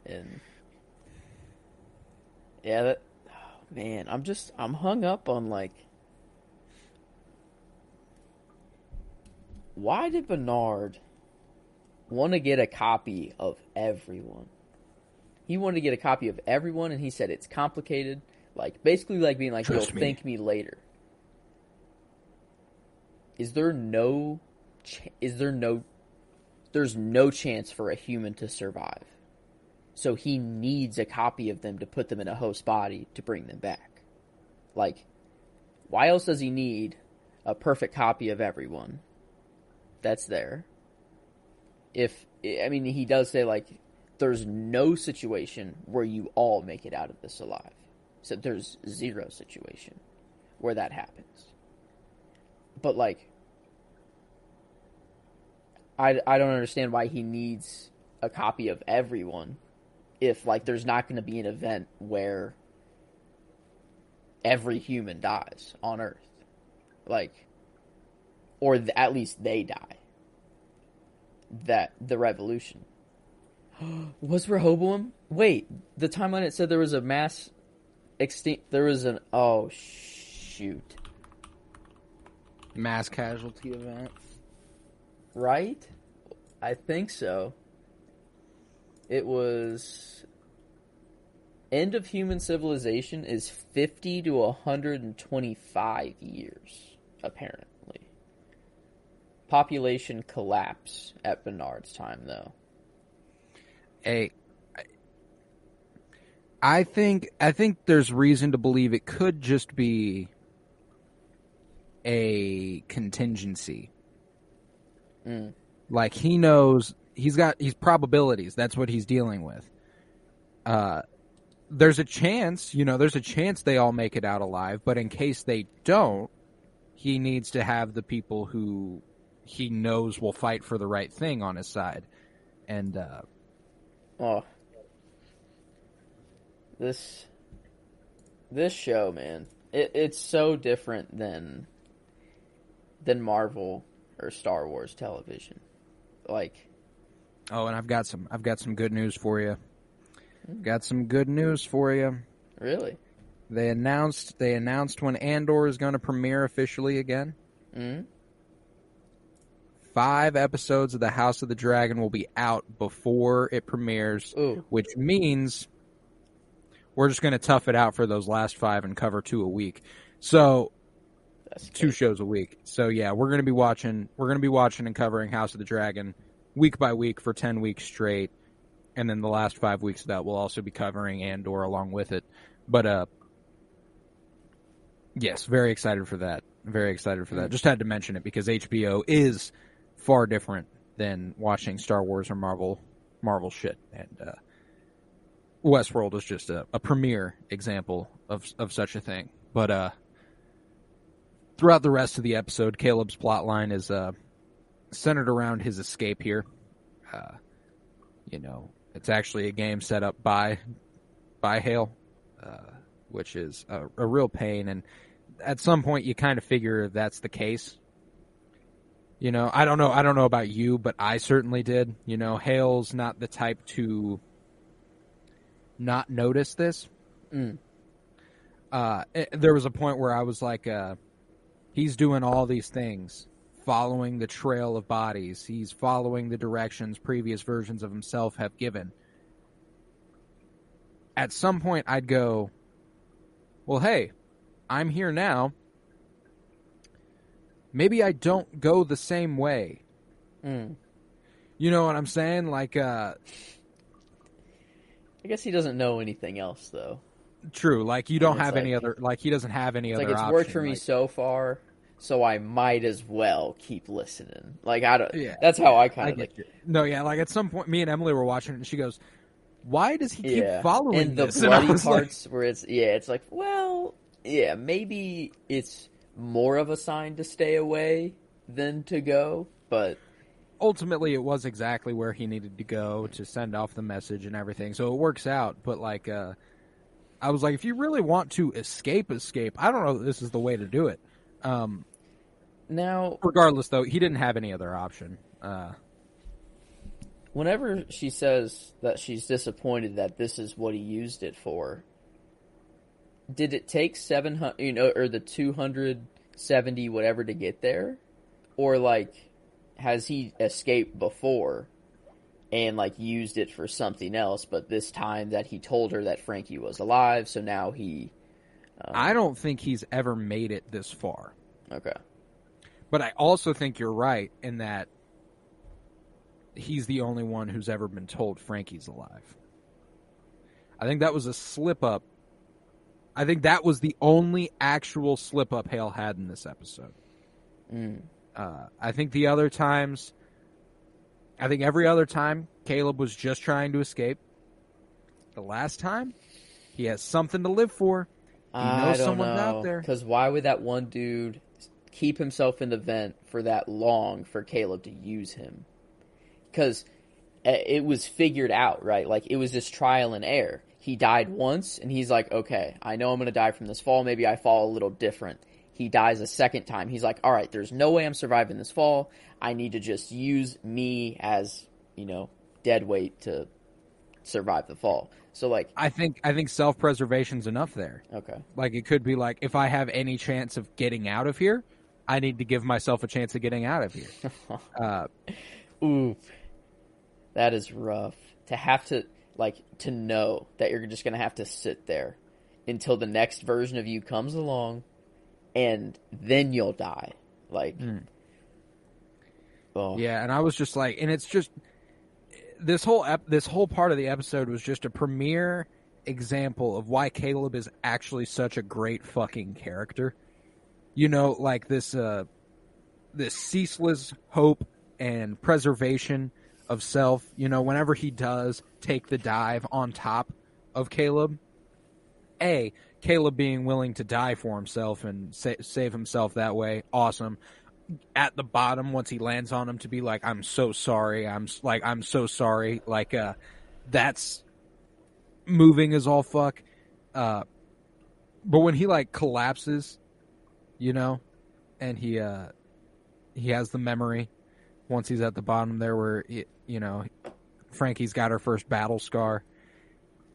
And yeah, man, I'm hung up on, like, why did Bernard want to get a copy of everyone? He wanted to get a copy of everyone, and he said it's complicated. Like, basically like being like, you'll thank me later. There's no chance for a human to survive. So he needs a copy of them to put them in a host body to bring them back. Like, why else does he need a perfect copy of everyone that's there? He does say, like, there's no situation where you all make it out of this alive. So there's zero situation where that happens. But, like, I don't understand why he needs a copy of everyone if, like, there's not going to be an event where every human dies on Earth. Like, or at least they die. The revolution. Was Rehoboam? Wait, the timeline it said there was a mass there was an, oh, shoot. Mass casualty event. Right? I think so. It was end of human civilization is 50 to 125 years, apparently. Population collapse at Bernard's time, though. I think there's reason to believe it could just be a contingency. Like, he knows he's probabilities. That's what he's dealing with. There's a chance, they all make it out alive, but in case they don't, he needs to have the people who he knows will fight for the right thing on his side. And this show, man, it's so different than Marvel or Star Wars television. Like, and I've got some good news for you. Got some good news for you. Really? They announced when Andor is going to premiere officially again. 5 episodes of the House of the Dragon will be out before it premieres, which means we're just going to tough it out for those last 5 and cover 2 a week. So, 2 shows a week. So yeah, we're going to be watching and covering House of the Dragon week by week for 10 weeks straight. And then the last 5 weeks of that we'll also be covering Andor along with it. But yes, very excited for that. Very excited for that. Just had to mention it because HBO is far different than watching Star Wars or Marvel shit. And Westworld is just a premier example of such a thing. But throughout the rest of the episode, Caleb's plotline is centered around his escape here. It's actually a game set up by Hale, which is a real pain. And at some point, you kind of figure that's the case. I don't know about you, but I certainly did. Hale's not the type to not notice this. There was a point where I was like, he's doing all these things, following the trail of bodies. He's following the directions previous versions of himself have given. At some point, I'd go, well, hey, I'm here now. Maybe I don't go the same way. You know what I'm saying? Like, I guess he doesn't know anything else, though. True. Like, you don't have any other, like, he doesn't have any other option. It's worked for me so far, so I might as well keep listening. Like, I don't, that's how I kind of like it. No, yeah, like, at some point, me and Emily were watching it, and she goes, why does he keep following and this? The bloody parts where it's like, well, yeah, maybe it's more of a sign to stay away than to go, but ultimately it was exactly where he needed to go to send off the message and everything, so it works out. But like, I was like, if you really want to escape, I don't know that this is the way to do it. Now, regardless, though, he didn't have any other option. Whenever she says that she's disappointed that this is what he used it for, did it take 700, or the 270 whatever to get there? Or, like, has he escaped before and, like, used it for something else, but this time that he told her that Frankie was alive, so now he... I don't think he's ever made it this far. Okay. But I also think you're right in that he's the only one who's ever been told Frankie's alive. I think that was a slip-up. I think that was the only actual slip-up Hale had in this episode. I think the other times... I think every other time, Caleb was just trying to escape. The last time, he has something to live for. He knows someone's out there. Because why would that one dude keep himself in the vent for that long for Caleb to use him? Because it was figured out, right? Like, it was this trial and error. He died once, and he's like, okay, I know I'm going to die from this fall. Maybe I fall a little different. He dies a second time. He's like, all right, there's no way I'm surviving this fall. I need to just use me as, dead weight to survive the fall. So, like... I think self-preservation's enough there. Okay. Like, it could be like, if I have any chance of getting out of here, I need to give myself a chance of getting out of here. Ooh. That is rough. To have to, to know that you're just going to have to sit there until the next version of you comes along, and then you'll die. Oh. Yeah, and I was just like, and it's just, this whole part of the episode was just a premiere example of why Caleb is actually such a great fucking character. This ceaseless hope and preservation of self, whenever he does take the dive on top of Caleb, Caleb being willing to die for himself and save himself that way, awesome. At the bottom, once he lands on him, to be like, I'm so sorry, I'm so sorry, that's moving as all fuck. But when he collapses, and he has the memory once he's at the bottom there where, Frankie's got her first battle scar.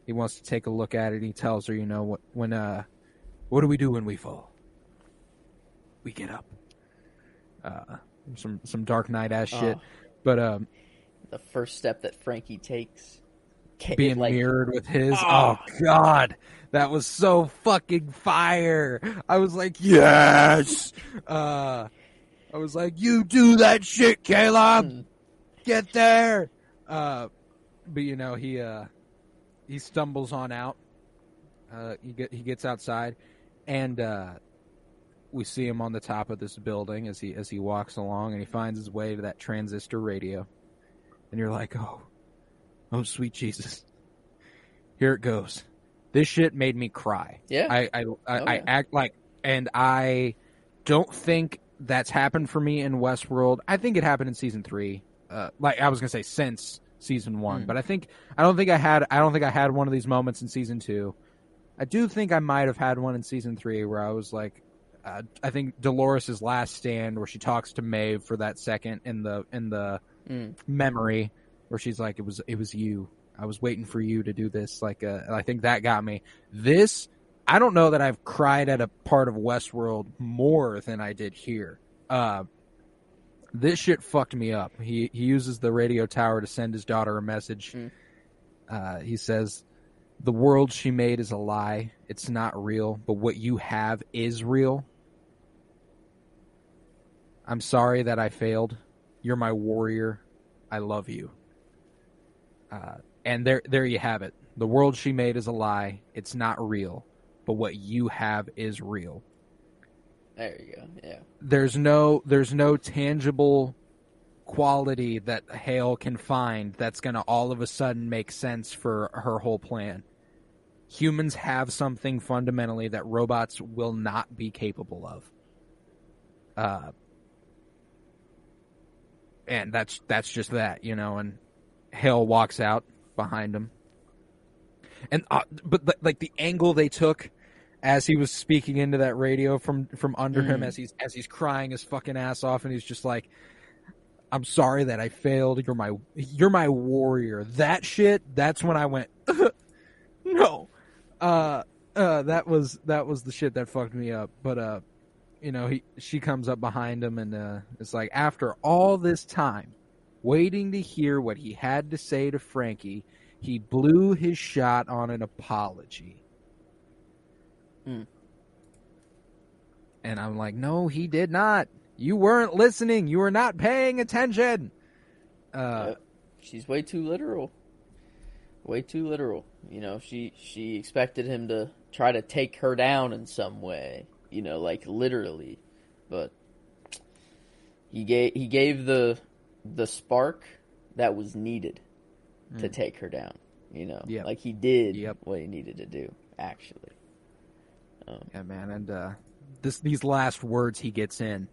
He wants to take a look at it. He tells her, what do we do when we fall? We get up. some Dark Knight ass shit. But the first step that Frankie takes, being mirrored with his. Oh God, that was so fucking fire! I was like, yes. I was like, you do that shit, Caleb. Get there. But you know, he stumbles on out. He gets outside, and we see him on the top of this building as he walks along, and he finds his way to that transistor radio. And you're like, oh, sweet Jesus, here it goes. This shit made me cry. Yeah, I act like, and I don't think that's happened for me in Westworld. I think it happened in season 3. Like I was gonna say since season 1, but I don't think I had one of these moments in season 2. I do think I might have had one in season 3 where I was like, I think Dolores' last stand, where she talks to Maeve for that second in the memory, where she's like, it was you. I was waiting for you to do this. Like, I think that got me. This, I don't know that I've cried at a part of Westworld more than I did here. This shit fucked me up. He uses the radio tower to send his daughter a message. He says, the world she made is a lie. It's not real, but what you have is real. I'm sorry that I failed. You're my warrior. I love you. And there you have it. The world she made is a lie. It's not real, but what you have is real. There you go. Yeah. There's no tangible quality that Hale can find that's going to all of a sudden make sense for her whole plan. Humans have something fundamentally that robots will not be capable of. And that's just that, you know, and Hale walks out behind him. And but like the angle they took as he was speaking into that radio from under him, as he's crying his fucking ass off, and he's just like, I'm sorry that I failed. You're my warrior. That shit, that's when I went, no. That was the shit that fucked me up. But you know, she comes up behind him, and it's like, after all this time waiting to hear what he had to say to Frankie, he blew his shot on an apology. And I'm like, no, he did not. You weren't listening. You were not paying attention. She's way too literal. Way too literal. You know, she expected him to try to take her down in some way. You know, like literally. But he gave the spark that was needed to take her down. You know, like he did what he needed to do, actually. Yeah, man, and these last words he gets in.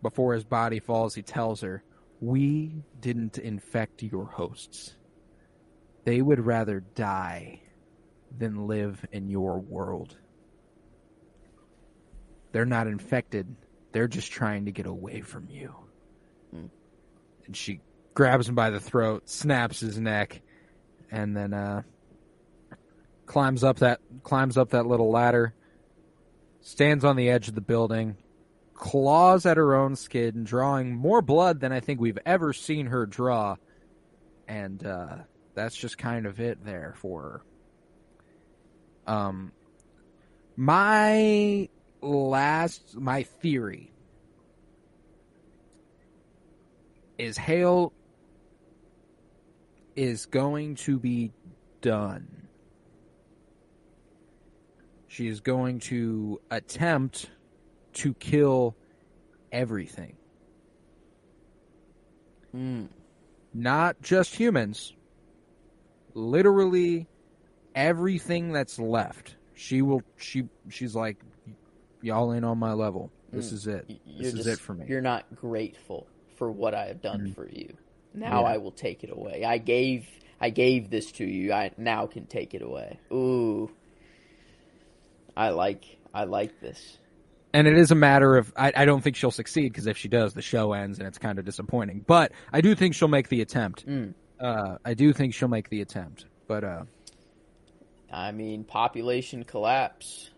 Before his body falls, he tells her, we didn't infect your hosts. They would rather die than live in your world. They're not infected. They're just trying to get away from you. And she grabs him by the throat, snaps his neck, and then climbs up that little ladder, stands on the edge of the building, claws at her own skin, drawing more blood than I think we've ever seen her draw. And that's just kind of it there for her. My theory is Hale is going to be done. She is going to attempt to kill everything. Not just humans. Literally everything that's left. She's like, y'all ain't on my level. This is it. This is it for me. You're not grateful for what I have done for you. Now I will take it away. I gave this to you. I now can take it away. Ooh. I like this. And it is a matter of, I don't think she'll succeed, because if she does, the show ends and it's kind of disappointing. But I do think she'll make the attempt. I do think she'll make the attempt. But population collapse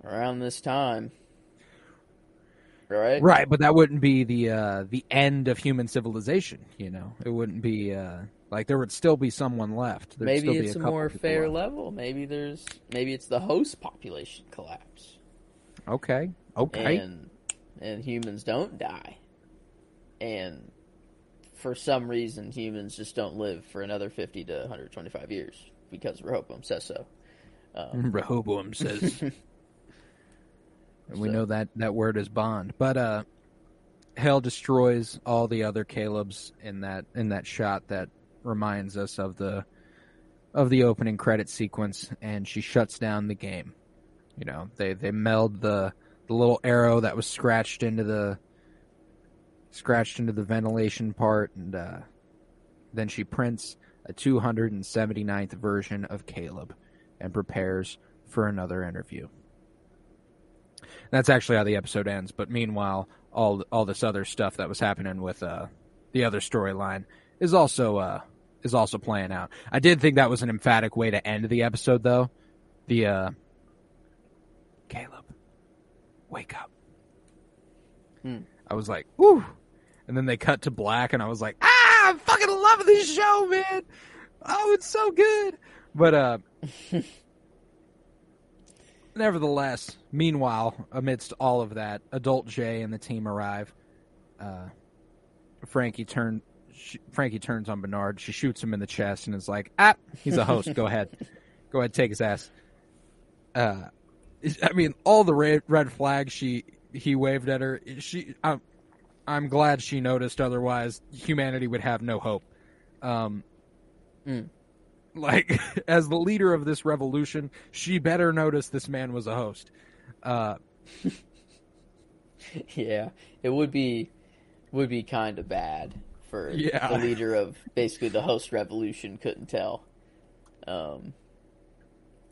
around this time. right? Right, but that wouldn't be the end of human civilization. It wouldn't be like there would still be someone left. There'd Maybe still be it's a couple more people fair left. level. Maybe it's the host population collapse. Okay. And humans don't die. And for some reason, humans just don't live for another 50 to 125 years because Rehoboam says so. Rehoboam says. And we know that word is bond. But Hell destroys all the other Calebs in that shot that reminds us of the opening credit sequence, and she shuts down the game. They meld the little arrow that was scratched into the ventilation part, and then she prints a 279th version of Caleb and prepares for another interview. That's actually how the episode ends, but meanwhile, all this other stuff that was happening with the other storyline is also playing out. I did think that was an emphatic way to end the episode, though. The Caleb, wake up. I was like, woo! And then they cut to black, and I was like, I fucking love this show, man! Oh, it's so good! But, nevertheless, meanwhile, amidst all of that, Adult Jay and the team arrive. Frankie turns on Bernard. She shoots him in the chest and is like, he's a host. Go ahead. Go ahead, take his ass. All the red flags he waved at her, I'm glad she noticed, otherwise humanity would have no hope. Like, as the leader of this revolution, she better notice this man was a host. Yeah, it would be kind of bad for the leader of basically the host revolution couldn't tell. Well,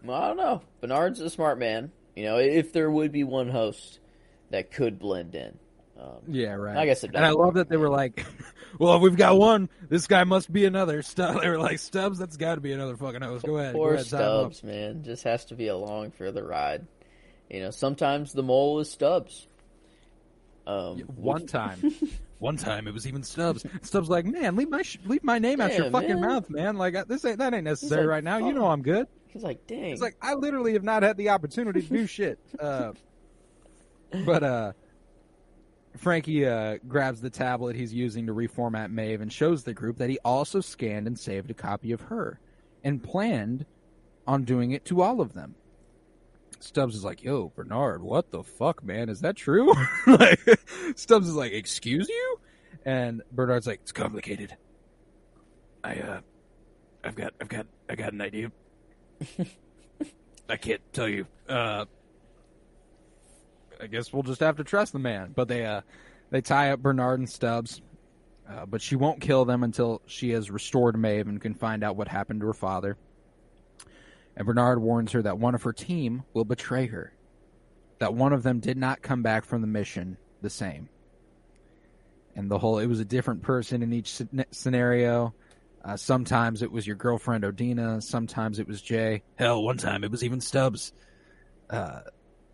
I don't know. Bernard's a smart man. If there would be one host that could blend in. Yeah, right. I guess it does. And I love that they were like, well, if we've got one, this guy must be another. They were like, Stubbs, that's got to be another fucking host. Go ahead. Poor Stubbs, man. Just has to be along for the ride. Sometimes the mole is Stubbs. One time it was even Stubbs. Stubbs like, man, leave my name out your fucking mouth, man. Like, that ain't necessary right now. You know I'm good. He's like, dang. He's like, I literally have not had the opportunity to do shit. But Frankie grabs the tablet he's using to reformat Maeve and shows the group that he also scanned and saved a copy of her and planned on doing it to all of them. Stubbs is like, yo, Bernard, what the fuck, man? Is that true? Stubbs is like, excuse you? And Bernard's like, it's complicated. I've got an idea. I can't tell you. I guess we'll just have to trust the man. But they tie up Bernard and Stubbs, but she won't kill them until she has restored Maeve and can find out what happened to her father. And Bernard warns her that one of her team will betray her, that one of them did not come back from the mission the same. And it was a different person in each scenario. Sometimes it was your girlfriend Odina, sometimes it was Jay. Hell, one time it was even Stubbs. And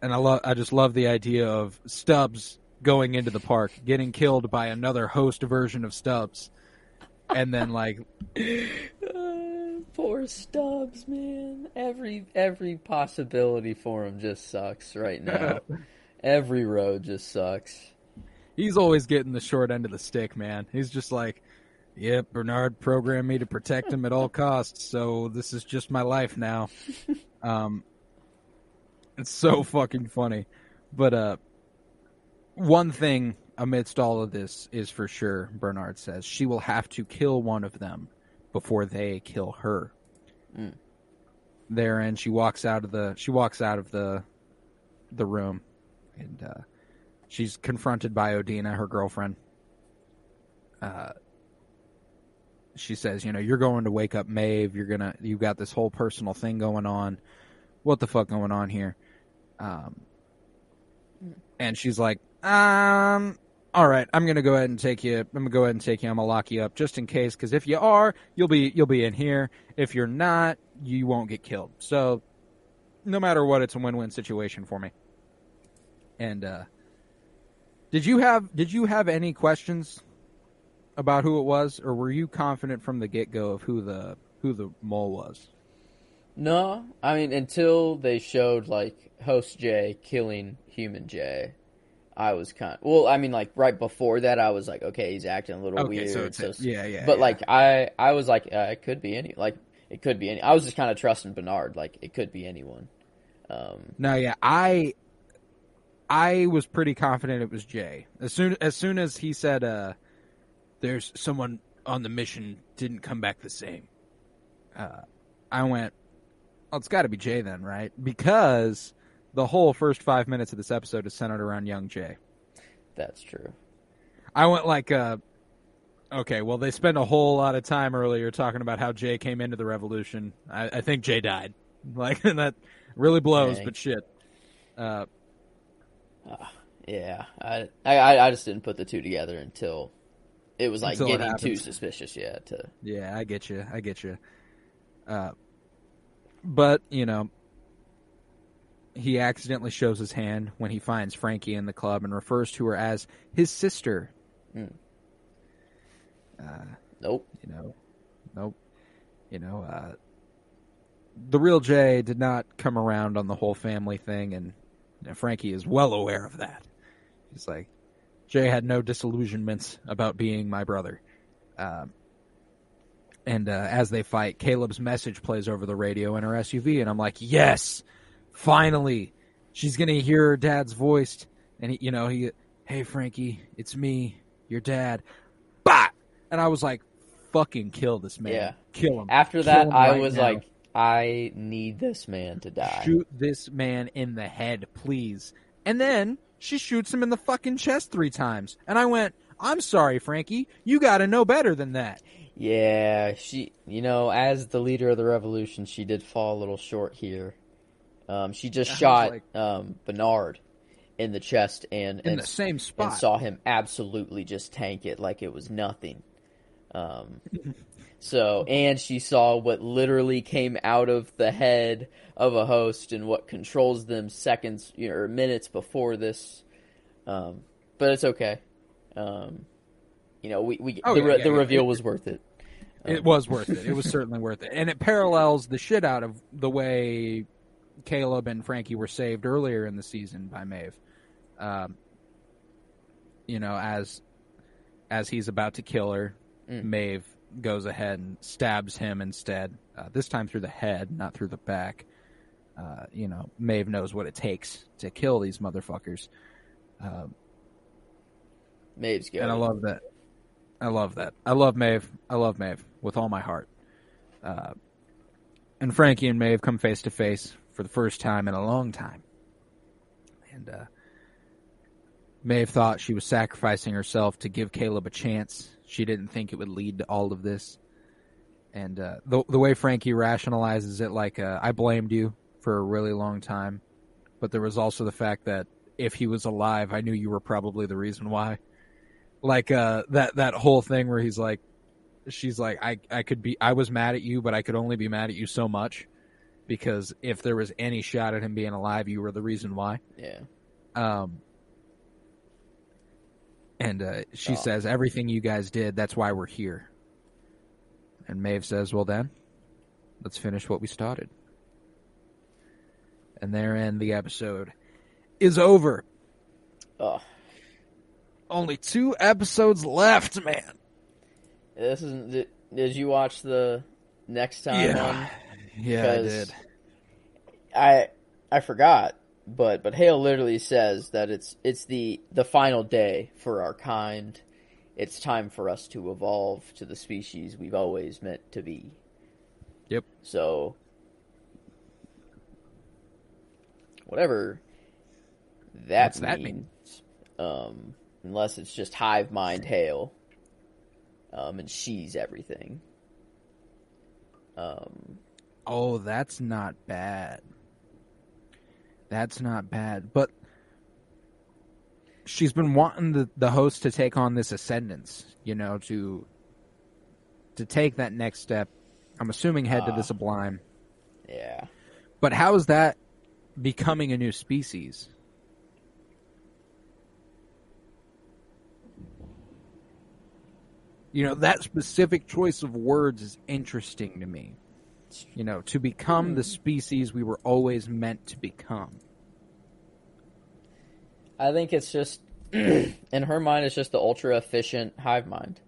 I just love the idea of Stubbs going into the park, getting killed by another host version of Stubbs, and then like, poor Stubbs, man. Every possibility for him just sucks right now. Every road just sucks. He's always getting the short end of the stick, man. He's just like, yep, Bernard programmed me to protect him at all costs, so this is just my life now. It's so fucking funny. But one thing amidst all of this is for sure, Bernard says, she will have to kill one of them before they kill her. Therein, she walks out of the room, and she's confronted by Odina, her girlfriend. She says, you're going to wake up Maeve. You've got this whole personal thing going on. What the fuck going on here? And she's like, all right, I'm going to go ahead and take you. I'm going to lock you up just in case, because if you are, you'll be in here. If you're not, you won't get killed. So no matter what, it's a win-win situation for me. And Did you have any questions about who it was, or were you confident from the get-go of who the mole was? No, I mean, until they showed, like, host Jay killing human Jay, I was right before that, I was like, okay, he's acting a little weird. But, like, I was like, it could be it could be any. I was just kind of trusting Bernard, like, it could be anyone. I was pretty confident it was Jay. As soon as he said, there's someone on the mission didn't come back the same, I went, oh, it's got to be Jay then, right? Because the whole first 5 minutes of this episode is centered around young Jay. That's true. I went like, okay, well, they spent a whole lot of time earlier talking about how Jay came into the revolution. I think Jay died. Like, that really blows, but shit. Yeah, I just didn't put the two together until it was like getting too suspicious. Yeah, I get you. But he accidentally shows his hand when he finds Frankie in the club and refers to her as his sister. Nope. Nope. The real Jay did not come around on the whole family thing, and Frankie is well aware of that. He's like, Jay had no disillusionments about being my brother. And as they fight, Caleb's message plays over the radio in her SUV, and I'm like, yes, finally, she's gonna hear her dad's voice. And he, hey Frankie, it's me, your dad. Bah! And I was like, fucking kill this man. Yeah. Kill him. After that, I was like, I need this man to die. Shoot this man in the head, please. And then she shoots him in the fucking chest 3 times. And I went, I'm sorry, Frankie. You gotta know better than that. Yeah, she, as the leader of the revolution, she did fall a little short here. She just shot Bernard in the chest and in the same spot, and saw him absolutely just tank it like it was nothing. And she saw what literally came out of the head of a host and what controls them seconds or minutes before this. But it's okay. The reveal was worth it. It was worth it. It was certainly worth it. And it parallels the shit out of the way Caleb and Frankie were saved earlier in the season by Maeve. As he's about to kill her, Maeve goes ahead and stabs him instead. This time through the head, not through the back. Maeve knows what it takes to kill these motherfuckers. Maeve's good. And I love that. I love Maeve. I love Maeve with all my heart. And Frankie and Maeve come face to face for the first time in a long time. And Maeve thought she was sacrificing herself to give Caleb a chance. She didn't think it would lead to all of this. And the way Frankie rationalizes it, like, I blamed you for a really long time, but there was also the fact that if he was alive, I knew you were probably the reason why. Like, that whole thing where he's like, she's like, I was mad at you, but I could only be mad at you so much, because if there was any shot at him being alive, you were the reason why. Yeah. And she says, everything you guys did, that's why we're here. And Maeve says, well then, let's finish what we started. And therein the episode is over. Only 2 episodes left, man. This isn't. Did you watch the next time one? Yeah, I did. I forgot, but Hale literally says that it's the final day for our kind. It's time for us to evolve to the species we've always meant to be. Yep. So, whatever that means. Unless it's just hive mind Hale. And she's everything. Oh, that's not bad. That's not bad. But she's been wanting the host to take on this ascendance, to take that next step. I'm assuming head to the sublime. Yeah. But how is that becoming a new species? That specific choice of words is interesting to me. To become the species we were always meant to become. I think it's just, in her mind, it's just the ultra efficient hive mind.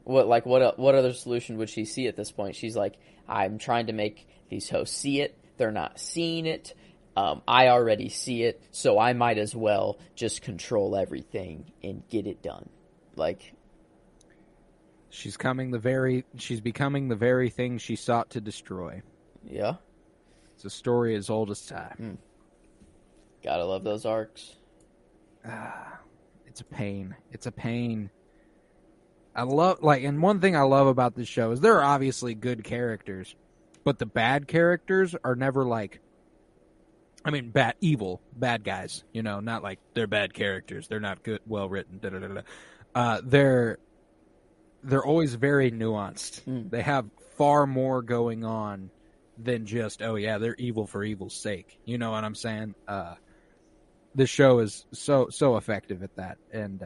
What other solution would she see at this point? She's like, I'm trying to make these hosts see it. They're not seeing it. I already see it, so I might as well just control everything and get it done. She's becoming the very thing she sought to destroy. Yeah. It's a story as old as time. Gotta love those arcs. It's a pain. It's a pain. I love, and one thing I love about this show is there are obviously good characters, but the bad characters are never evil, bad guys, not like they're bad characters. They're not good, well written, they're always very nuanced. They have far more going on than just, oh yeah, they're evil for evil's sake. You know what I'm saying? This show is so effective at that, and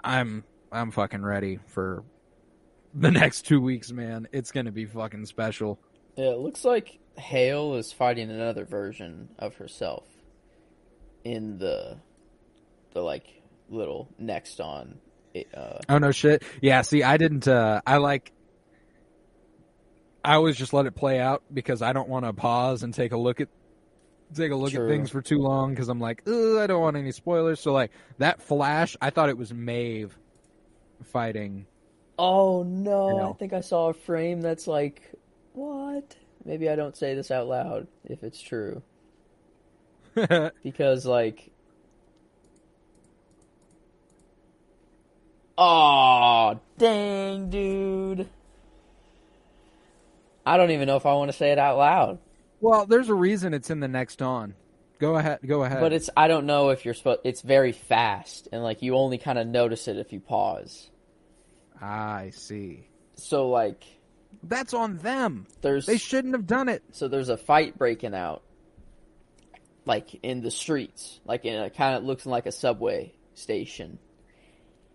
I'm fucking ready for the next 2 weeks, man. It's gonna be fucking special. Yeah, it looks like Hale is fighting another version of herself in the little next on. Oh no shit! Yeah, see, I didn't. I always just let it play out because I don't want to pause and take a look at things for too long because I'm like, I don't want any spoilers. So that flash, I thought it was Maeve fighting. Oh no! I think I saw a frame that's like, what? Maybe I don't say this out loud if it's true. Because oh dang, dude! I don't even know if I want to say it out loud. Well, there's a reason it's in the next on. Go ahead. But I don't know if you're supposed. It's very fast, and you only kind of notice it if you pause. I see. So that's on them. They shouldn't have done it. So there's a fight breaking out, in the streets, in a kind of looks like a subway station,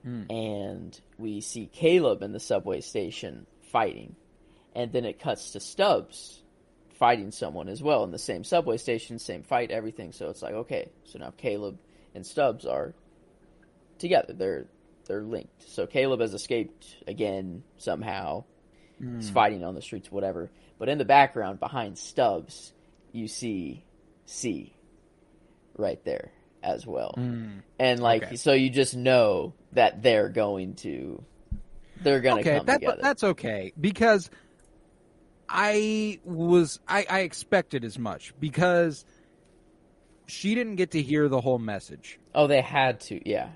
and we see Caleb in the subway station fighting, and then it cuts to Stubbs fighting someone as well in the same subway station, same fight, everything. So it's okay, so now Caleb and Stubbs are together. They're linked. So Caleb has escaped again somehow. He's fighting on the streets, whatever. But in the background, behind Stubbs, you see C right there as well. And so you just know that they're going to come together. That's okay because I expected as much because she didn't get to hear the whole message. Oh, they had to, yeah.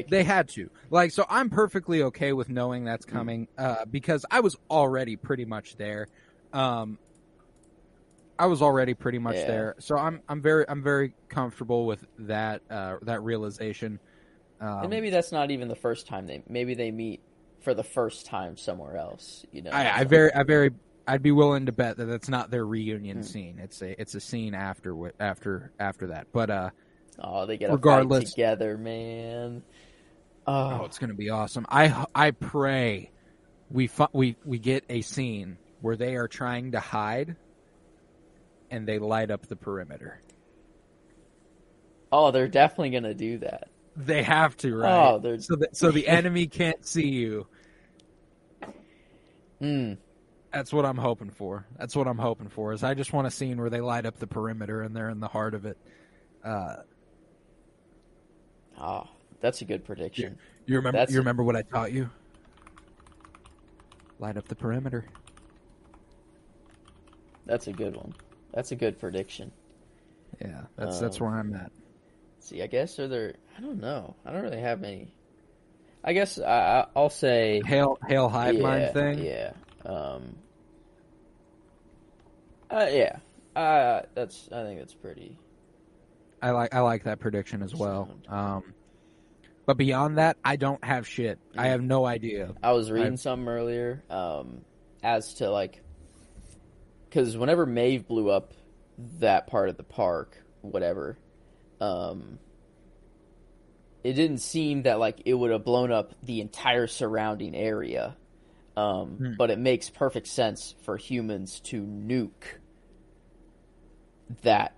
They had to. So I'm perfectly okay with knowing that's coming because I was already pretty much there. there. So I'm very comfortable with that realization. And maybe that's not even the first time they meet for the first time somewhere else, I'd be willing to bet that that's not their reunion scene. It's a scene after that. But they get a fight together, man. Oh, it's gonna be awesome. I pray we get a scene where they are trying to hide and they light up the perimeter. Oh, they're definitely gonna do that. They have to, right? Oh, so the enemy can't see you. That's what I'm hoping for. Is I just want a scene where they light up the perimeter and they're in the heart of it. That's a good prediction. You remember what I taught you? Light up the perimeter. That's a good one. That's a good prediction. Yeah, that's where I'm at. See, I guess I don't know. I don't really have any. I guess I'll say Hail hive mind thing. Yeah. Yeah. I think that's pretty. I like that prediction as well. But beyond that, I don't have shit. I have no idea. I was reading something earlier as to because whenever Maeve blew up that part of the park, whatever, it didn't seem that like it would have blown up the entire surrounding area. But it makes perfect sense for humans to nuke that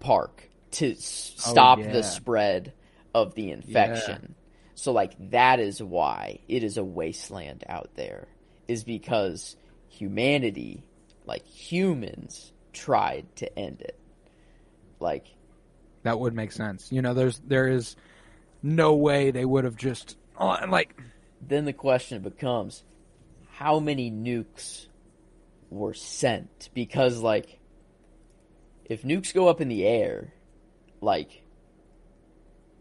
park to stop the spread of the infection. Yeah. So, like, that is why it is a wasteland out there, is because humanity, like humans, tried to end it. Like, that would make sense. You know, there is no way they would have just like. Then the question becomes, how many nukes were sent? Because, like, if nukes go up in the air, like,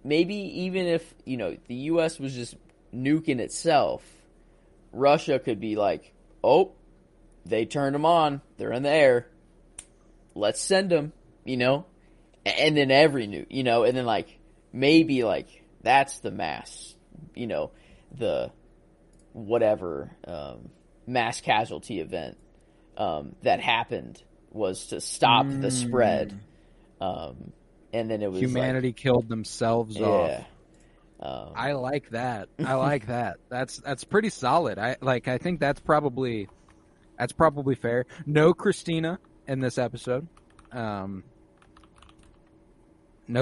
maybe even if, you know, the U.S. was just nuking itself, Russia could be like, oh, they turned them on. They're in the air. Let's send them, you know? And then every nuke, you know? And then, like, maybe, like, that's the mass, you know, the whatever mass casualty event that happened was to stop the spread. And then it was humanity like, killed themselves off. I like that. I like that. That's pretty solid. I think that's probably fair. No Christina in this episode. No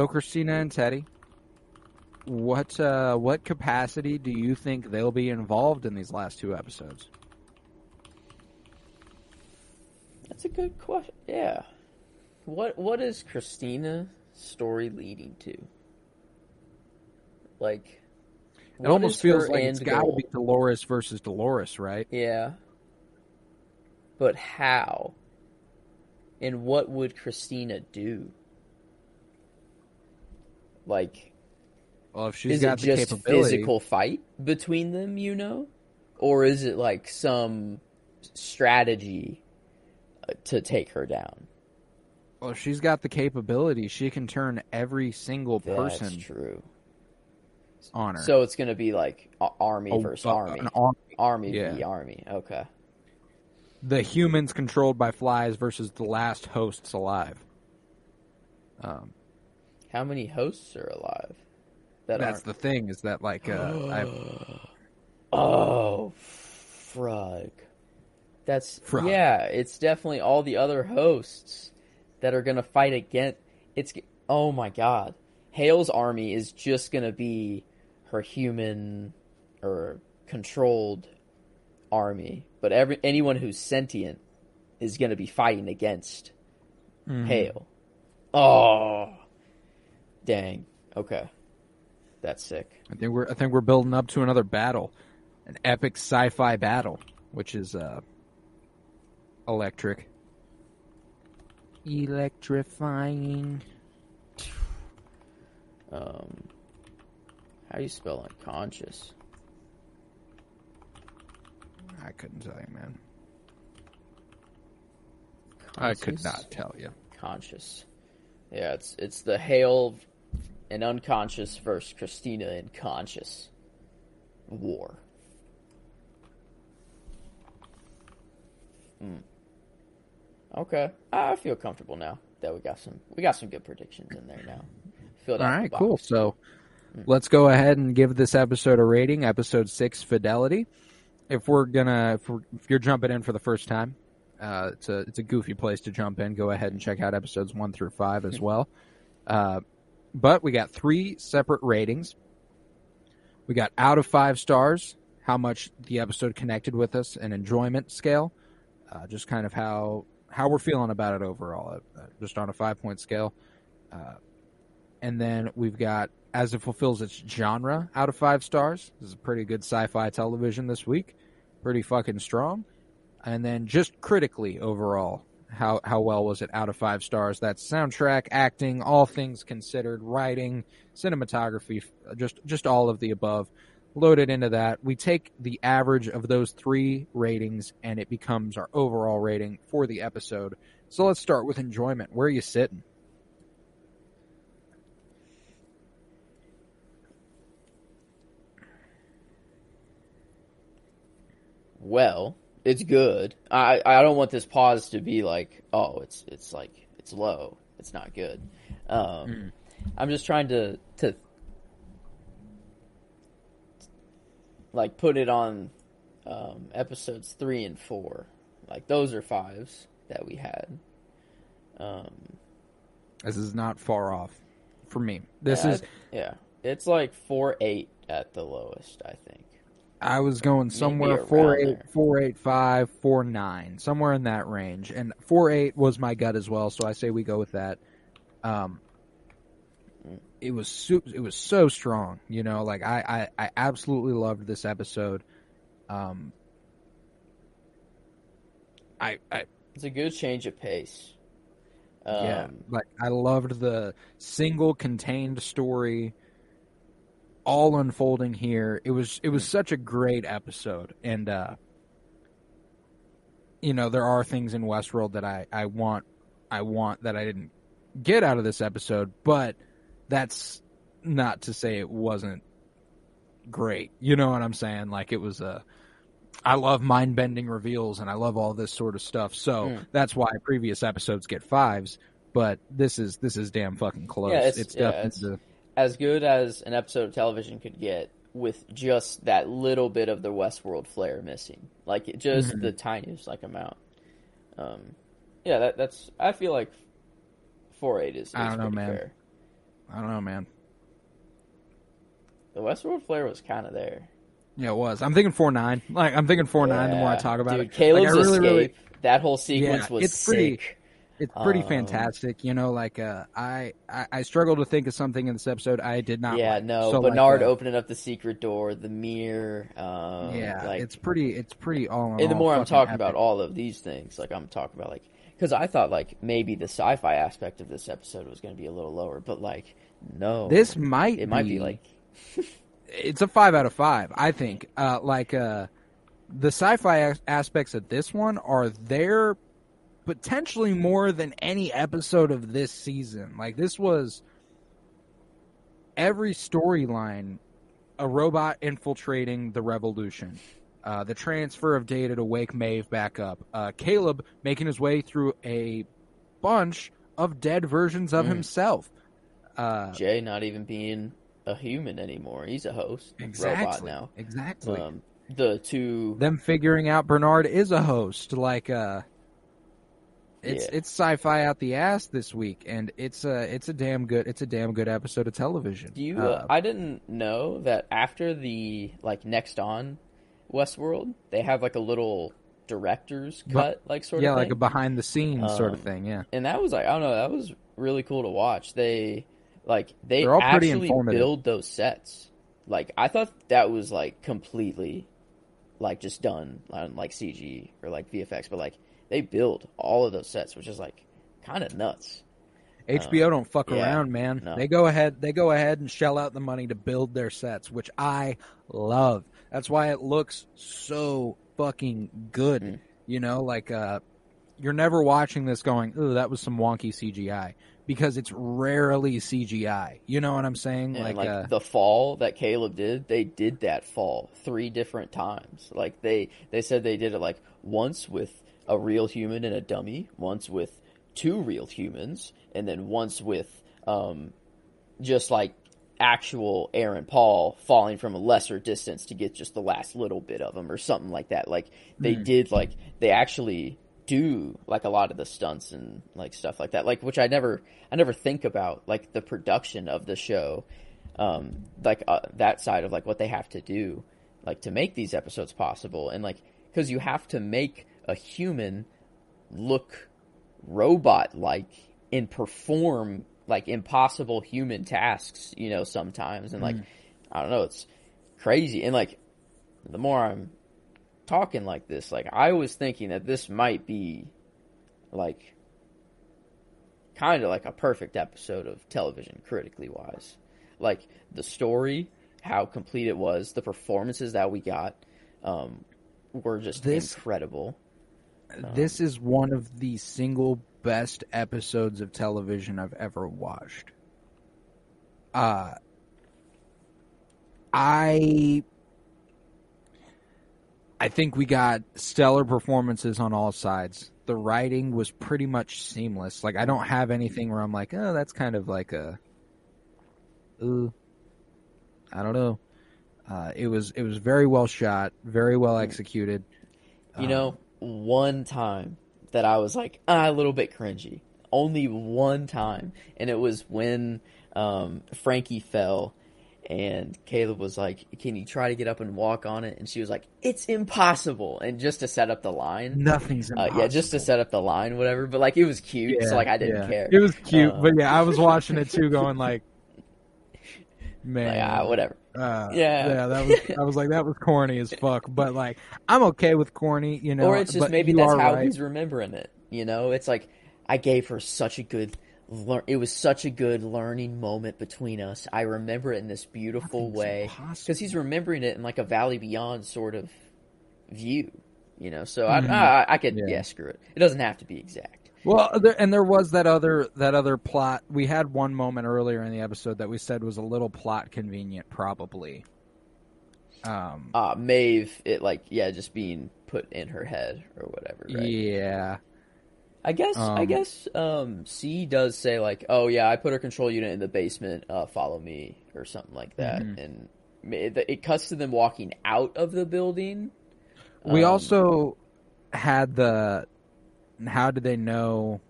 Christina and Teddy. What capacity do you think they'll be involved in these last two episodes? That's a good question. Yeah. What is Christina's story leading to? Like, it almost feels like it's got to be Dolores versus Dolores, right? Yeah. But how? And what would Christina do? Like, well, if she's is got it the just capability, physical fight between them, you know? Or is it like some strategy to take her down? Well, if she's got the capability, she can turn every single person. That's true. On her. So it's going to be like army versus army. Army yeah. v. army. Okay. The humans controlled by flies versus the last hosts alive. How many hosts are alive? That's the thing, is that like oh, frug. Yeah, it's definitely all the other hosts that are going to fight against. Oh my god. Hale's army is just going to be her human or controlled army, but anyone who's sentient is going to be fighting against Hale. Oh, dang. Okay, that's sick. I think we're building up to another battle, an epic sci-fi battle, which is electrifying. How do you spell unconscious? I couldn't tell you, man. I could not tell you. Conscious. Yeah, it's the Hale and unconscious versus Christina and conscious war. Okay, I feel comfortable now that we got some good predictions in there now. All right, cool. So let's go ahead and give this episode a rating. Episode 6, Fidelity. If you're jumping in for the first time, it's a goofy place to jump in. Go ahead and check out episodes 1 through 5 as well. But we got 3 separate ratings. We got out of 5 stars, how much the episode connected with us, an enjoyment scale, just kind of how we're feeling about it overall, just on a 5-point scale. And then we've got as it fulfills its genre out of 5 stars. This is pretty good sci-fi television this week. Pretty fucking strong. And then just critically overall, how well was it out of 5 stars? That's soundtrack, acting, all things considered, writing, cinematography, just all of the above. Loaded into that. We take the average of those 3 ratings and it becomes our overall rating for the episode. So let's start with enjoyment. Where are you sitting? Well, it's good. I don't want this pause to be like, oh, it's like it's low. It's not good. I'm just trying to like put it on episodes 3 and 4. Like those are 5s that we had. This is not far off for me. It's like 4-8 at the lowest, I think. I was going somewhere 4.8, 4.85, 4.9, somewhere in that range, and 4.8 was my gut as well. So I say we go with that. It was so strong, you know. Like I absolutely loved this episode. It's a good change of pace. Like I loved the single contained story all unfolding here. It was such a great episode, and you know, there are things in Westworld that I want that I didn't get out of this episode, but that's not to say it wasn't great. You know what I'm saying? Like it was I love mind-bending reveals, and I love all this sort of stuff. So that's why previous episodes get 5s, but this is damn fucking close. Yeah, it's definitely as good as an episode of television could get with just that little bit of the Westworld flair missing, like just the tiniest amount. That's. I feel like 4.8 is I don't know, man. Fair. I don't know, man. The Westworld flair was kind of there. Yeah, it was. I'm thinking 4.9. Like I'm thinking 4.9 the more I talk about it. Caleb's like, escape. That whole sequence was sick. It's pretty fantastic. You know, like I struggle to think of something in this episode I did not. Yeah, like. no. So, Bernard opening up the secret door, the mirror. It's pretty all in and the all more I'm talking epic. about all of these things, like I'm talking about because I thought maybe the sci-fi aspect of this episode was going to be a little lower, but no, this might be it's a 5 out of 5. I think. The sci-fi aspects of this one are there potentially more than any episode of this season. Like this was every storyline, a robot infiltrating the revolution, the transfer of Data to wake Maeve back up, Caleb making his way through a bunch of dead versions of himself, Jay not even being a human anymore. He's a host. Robot now. Exactly. Them figuring out Bernard is a host. It's sci-fi out the ass this week, and it's a damn good episode of television. I didn't know that after the next on Westworld, they have a little director's cut sort of thing. Yeah, like a behind the scenes sort of thing. Yeah, and that was I don't know, that was really cool to watch. They all actually build those sets. I thought that was completely just done on CG or VFX, but they build all of those sets, which is kind of nuts. HBO don't fuck around, man. No. They go ahead and shell out the money to build their sets, which I love. That's why it looks so fucking good. You know, you're never watching this going, "Ooh, that was some wonky CGI," because it's rarely CGI. You know what I'm saying? And the fall that Caleb did, they did that fall 3 different times. They said they did it once with a real human and a dummy, once with 2 real humans, and then once with just actual Aaron Paul falling from a lesser distance to get just the last little bit of him or something like that. They did they actually do a lot of the stunts and stuff like that, which I never think about the production of the show, that side of what they have to do to make these episodes possible, and because you have to make a human look robot-like and perform impossible human tasks, sometimes. And I don't know, it's crazy. And the more I'm talking this, I was thinking that this might be kind of a perfect episode of television, critically wise. The story, how complete it was, the performances that we got were just incredible. This is one of the single best episodes of television I've ever watched. I think we got stellar performances on all sides. The writing was pretty much seamless. I don't have anything where I'm oh, that's kind of I don't know. It was very well shot, very well executed. You know, one time that I was like, a little bit cringy. Only one time. And it was when Frankie fell and Caleb was like, can you try to get up and walk on it? And she was like, it's impossible. And just to set up the line. Nothing's impossible. Yeah, just to set up the line, whatever. But like, it was cute, so like I didn't care. It was cute, but yeah, I was watching it too, going like, man, like, whatever. That was like, that was corny as fuck. But like, I'm okay with corny, you know. Or it's just but maybe you that's are how right. he's remembering it. You know, it's like I gave her such a good. It was such a good learning moment between us. I remember it in this beautiful way because he's remembering it in like a Valley Beyond sort of view. You know, so I could screw it. It doesn't have to be exact. Well, there was that other plot. We had one moment earlier in the episode that we said was a little plot convenient, probably. Maeve, it just being put in her head or whatever. Right? Yeah. I guess C does say like, oh yeah, I put her control unit in the basement. Follow me or something like that, and it cuts to them walking out of the building. We also had the. How did they know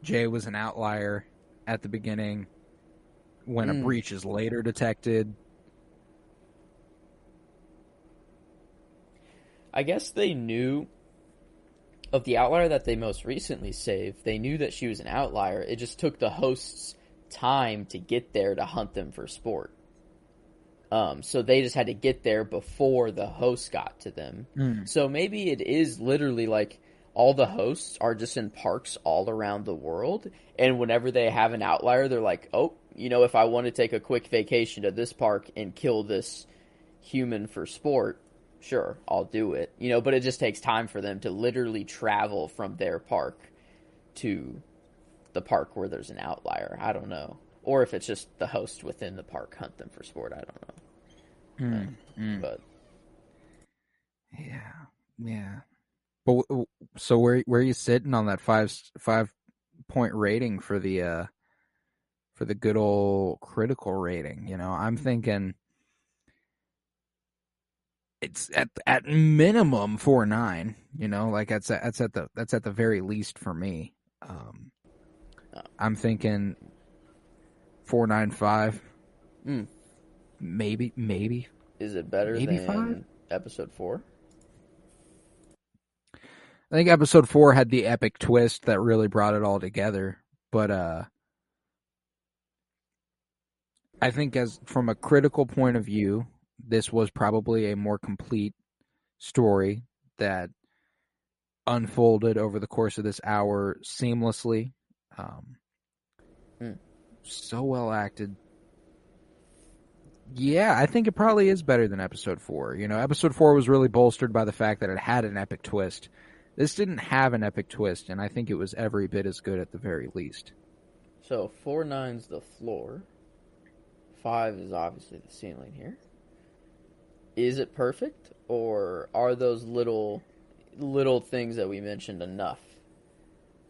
Jay was an outlier at the beginning when a breach is later detected? I guess they knew of the outlier that they most recently saved. They knew that she was an outlier. It just took the hosts time to get there to hunt them for sport. So they just had to get there before the hosts got to them. So maybe it is literally like all the hosts are just in parks all around the world, and whenever they have an outlier, they're like, oh, you know, if I want to take a quick vacation to this park and kill this human for sport, sure, I'll do it. You know, but it just takes time for them to literally travel from their park to the park where there's an outlier. I don't know. Or if it's just the host within the park hunt them for sport. I don't know. But yeah. But so where are you sitting on that 5-point rating for the good old critical rating? You know, I'm thinking it's at minimum 4.9. You know, like that's at the very least for me. I'm thinking 4.95. Maybe. Is it better than 5? episode 4? I think episode 4 had the epic twist that really brought it all together. But I think as from a critical point of view, this was probably a more complete story that unfolded over the course of this hour seamlessly. So well acted. Yeah, I think it probably is better than episode 4. You know, episode 4 was really bolstered by the fact that it had an epic twist. This didn't have an epic twist, and I think it was every bit as good at the very least. So 4.9's the floor. 5 is obviously the ceiling here. Is it perfect, or are those little things that we mentioned enough?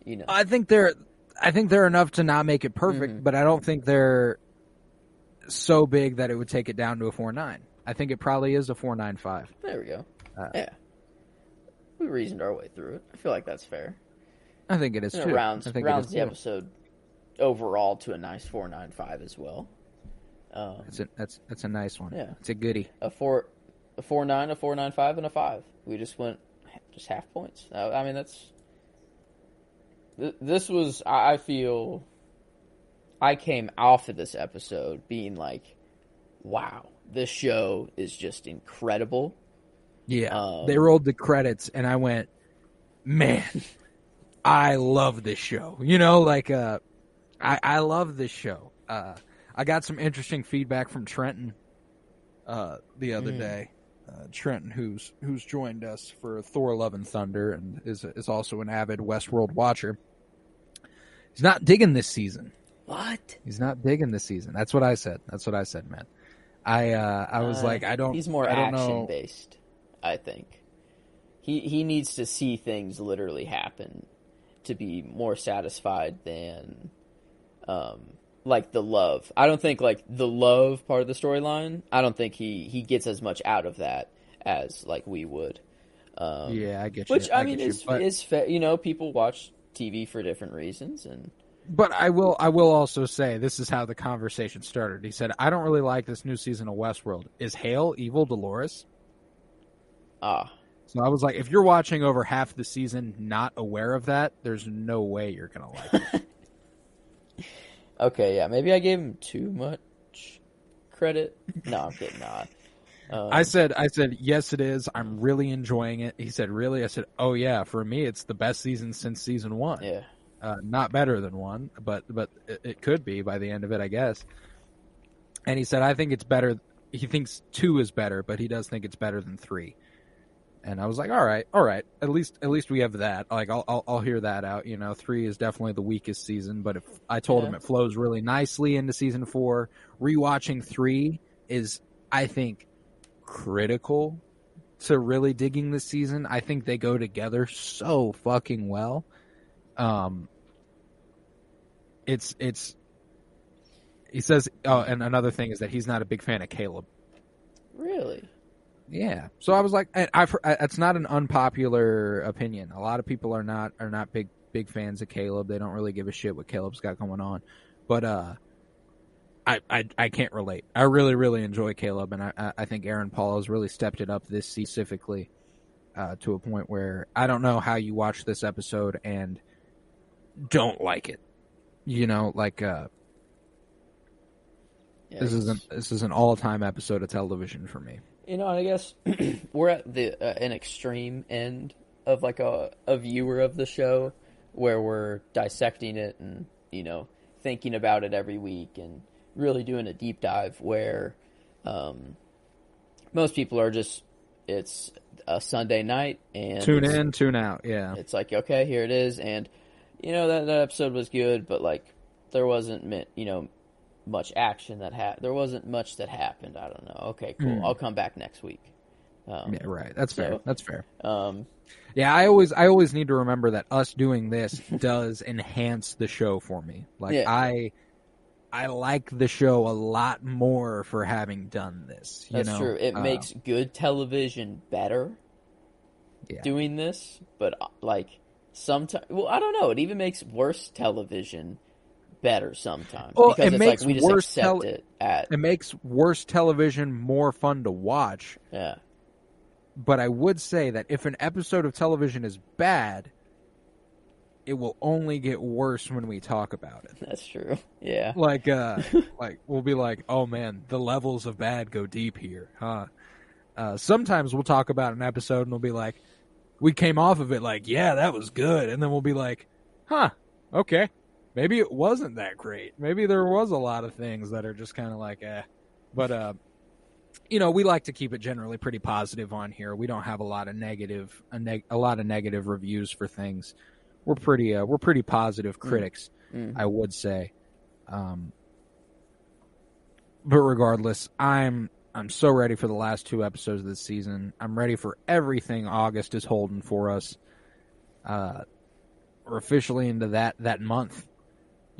You know, I think they're enough to not make it perfect, but I don't think they're so big that it would take it down to a 4.9. I think it probably is a 4.95. There we go. Yeah. We reasoned our way through it. I feel like that's fair. I think it is, too. It rounds the episode overall to a nice 4.95 as well. That's a nice one. Yeah. It's a goodie. A 4.9, a 4.95, and a 5. We just went just half points. I mean, this was, I feel, I came off of this episode being like, wow, this show is just incredible. Yeah, they rolled the credits, and I went, man, I love this show. You know, like, I love this show. I got some interesting feedback from Trenton the other day. Trenton, who's joined us for Thor: Love and Thunder, and is also an avid Westworld watcher. He's not digging this season. What? He's not digging this season. That's what I said. Man. I was like, I don't. He's more I don't action know. based, I think. He needs to see things literally happen to be more satisfied than like the love. I don't think like the love part of the storyline. I don't think he gets as much out of that as like we would. Yeah, I get you. Which I mean get you, is fair. You know, people watch TV for different reasons, and but I will also say this is how the conversation started. He said, "I don't really like this new season of Westworld. Is Hale evil Dolores?" So I was like, if you're watching over half the season not aware of that, there's no way you're gonna like it. Okay, yeah, maybe I gave him too much credit. No, I'm kidding. Nah. I said, yes, it is. I'm really enjoying it. He said, really? I said, oh yeah. For me, it's the best season since season 1. Yeah. Not better than 1, but it could be by the end of it, I guess. And he said, I think it's better. He thinks 2 is better, but he does think it's better than 3. And I was like, all right. At least we have that. Like, I'll hear that out. You know, 3 is definitely the weakest season, but if I told him it flows really nicely into season 4, rewatching 3 is, I think, critical to really digging this season. I think they go together so fucking well. It's he says, oh, and another thing is that he's not a big fan of Caleb. Really? Yeah. So I was like, it's not an unpopular opinion. A lot of people are not big fans of Caleb. They don't really give a shit what Caleb's got going on. But I can't relate. I really, really enjoy Caleb, and I think Aaron Paul has really stepped it up this season specifically to a point where I don't know how you watch this episode and don't like it. You know, like this is an all-time episode of television for me. You know, I guess we're at an extreme end of like a viewer of the show where we're dissecting it and, you know, thinking about it every week and really doing a deep dive where most people are just, it's a Sunday night and tune in, tune out. Yeah. It's like, okay, here it is. And, you know, that episode was good, but like there wasn't, you know, much action there wasn't much that happened. I don't know. Okay, cool. I'll come back next week. Yeah, right. That's fair. That's fair. Yeah, I always need to remember that us doing this does enhance the show for me. Like I like the show a lot more for having done this. That's true. It makes good television better. Yeah. Doing this, but like sometimes, well, I don't know. It even makes worse television better sometimes because it's like we just accept it. It makes worse television more fun to watch. Yeah. But I would say that if an episode of television is bad, it will only get worse when we talk about it. That's true. Yeah. Like we'll be like, oh man, the levels of bad go deep here, huh? Sometimes we'll talk about an episode and we'll be like, we came off of it like, yeah, that was good. And then we'll be like, huh, okay. Maybe it wasn't that great. Maybe there was a lot of things that are just kind of like, eh. But, you know, we like to keep it generally pretty positive on here. We don't have a lot of negative reviews for things. We're pretty positive critics, I would say. But regardless, I'm so ready for the last 2 episodes of this season. I'm ready for everything August is holding for us. We're officially into that month.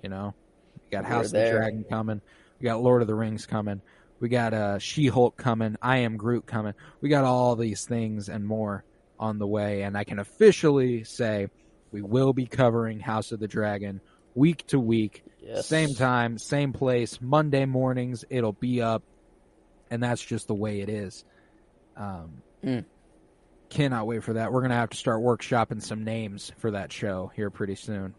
You know, we got House of the Dragon coming. We got Lord of the Rings coming. We got She-Hulk coming. I Am Groot coming. We got all these things and more on the way. And I can officially say we will be covering House of the Dragon week to week. Yes. Same time, same place. Monday mornings, it'll be up. And that's just the way it is. Cannot wait for that. We're going to have to start workshopping some names for that show here pretty soon.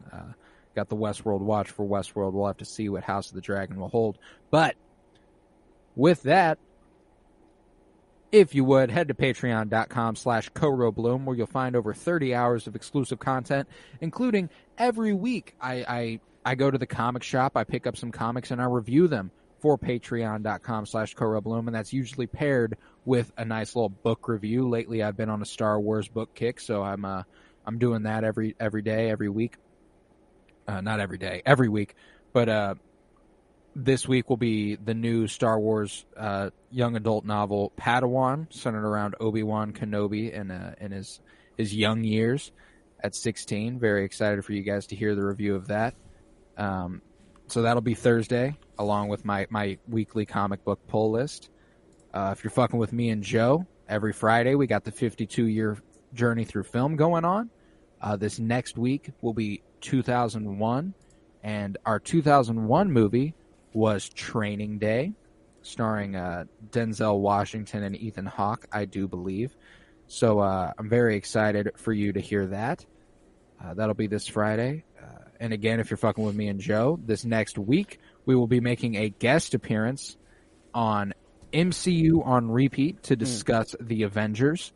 Got the Westworld watch for Westworld. We'll have to see what House of the Dragon will hold. But with that, if you would, head to patreon.com/CoroBloom, where you'll find over 30 hours of exclusive content, including every week. I go to the comic shop, I pick up some comics, and I review them for patreon.com/CoroBloom, and that's usually paired with a nice little book review. Lately, I've been on a Star Wars book kick, so I'm doing that every day, every week. Not every day, every week. But this week will be the new Star Wars young adult novel, Padawan, centered around Obi-Wan Kenobi in his young years at 16. Very excited for you guys to hear the review of that. So that'll be Thursday, along with my weekly comic book pull list. If you're fucking with me and Joe, every Friday we got the 52-year journey through film going on. This next week will be 2001, and our 2001 movie was Training Day, starring Denzel Washington and Ethan Hawke, I do believe. So I'm very excited for you to hear that. That'll be this Friday. And again, if you're fucking with me and Joe, this next week we will be making a guest appearance on MCU on Repeat to discuss The Avengers.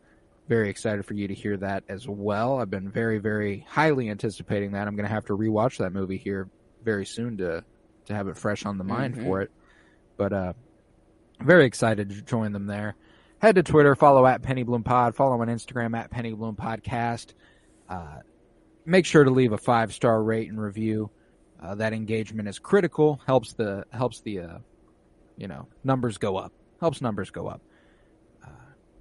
Very excited for you to hear that as well. I've been very, very highly anticipating that. I'm going to have to rewatch that movie here very soon to have it fresh on the mind for it. But very excited to join them there. Head to Twitter, follow at PennyBloomPod, follow on Instagram at PennyBloomPodcast. Make sure to leave a 5-star rate and review. That engagement is critical. Helps the numbers go up. Helps numbers go up.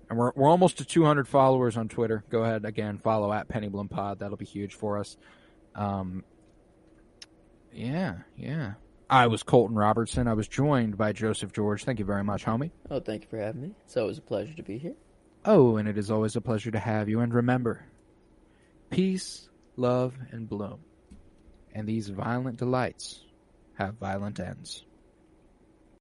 And we're almost to 200 followers on Twitter. Go ahead again, follow at PennyBloomPod. That'll be huge for us. Yeah. I was Colton Robertson. I was joined by Joseph George. Thank you very much, homie. Oh, thank you for having me. It's always a pleasure to be here. Oh, and it is always a pleasure to have you. And remember, peace, love, and bloom. And these violent delights have violent ends.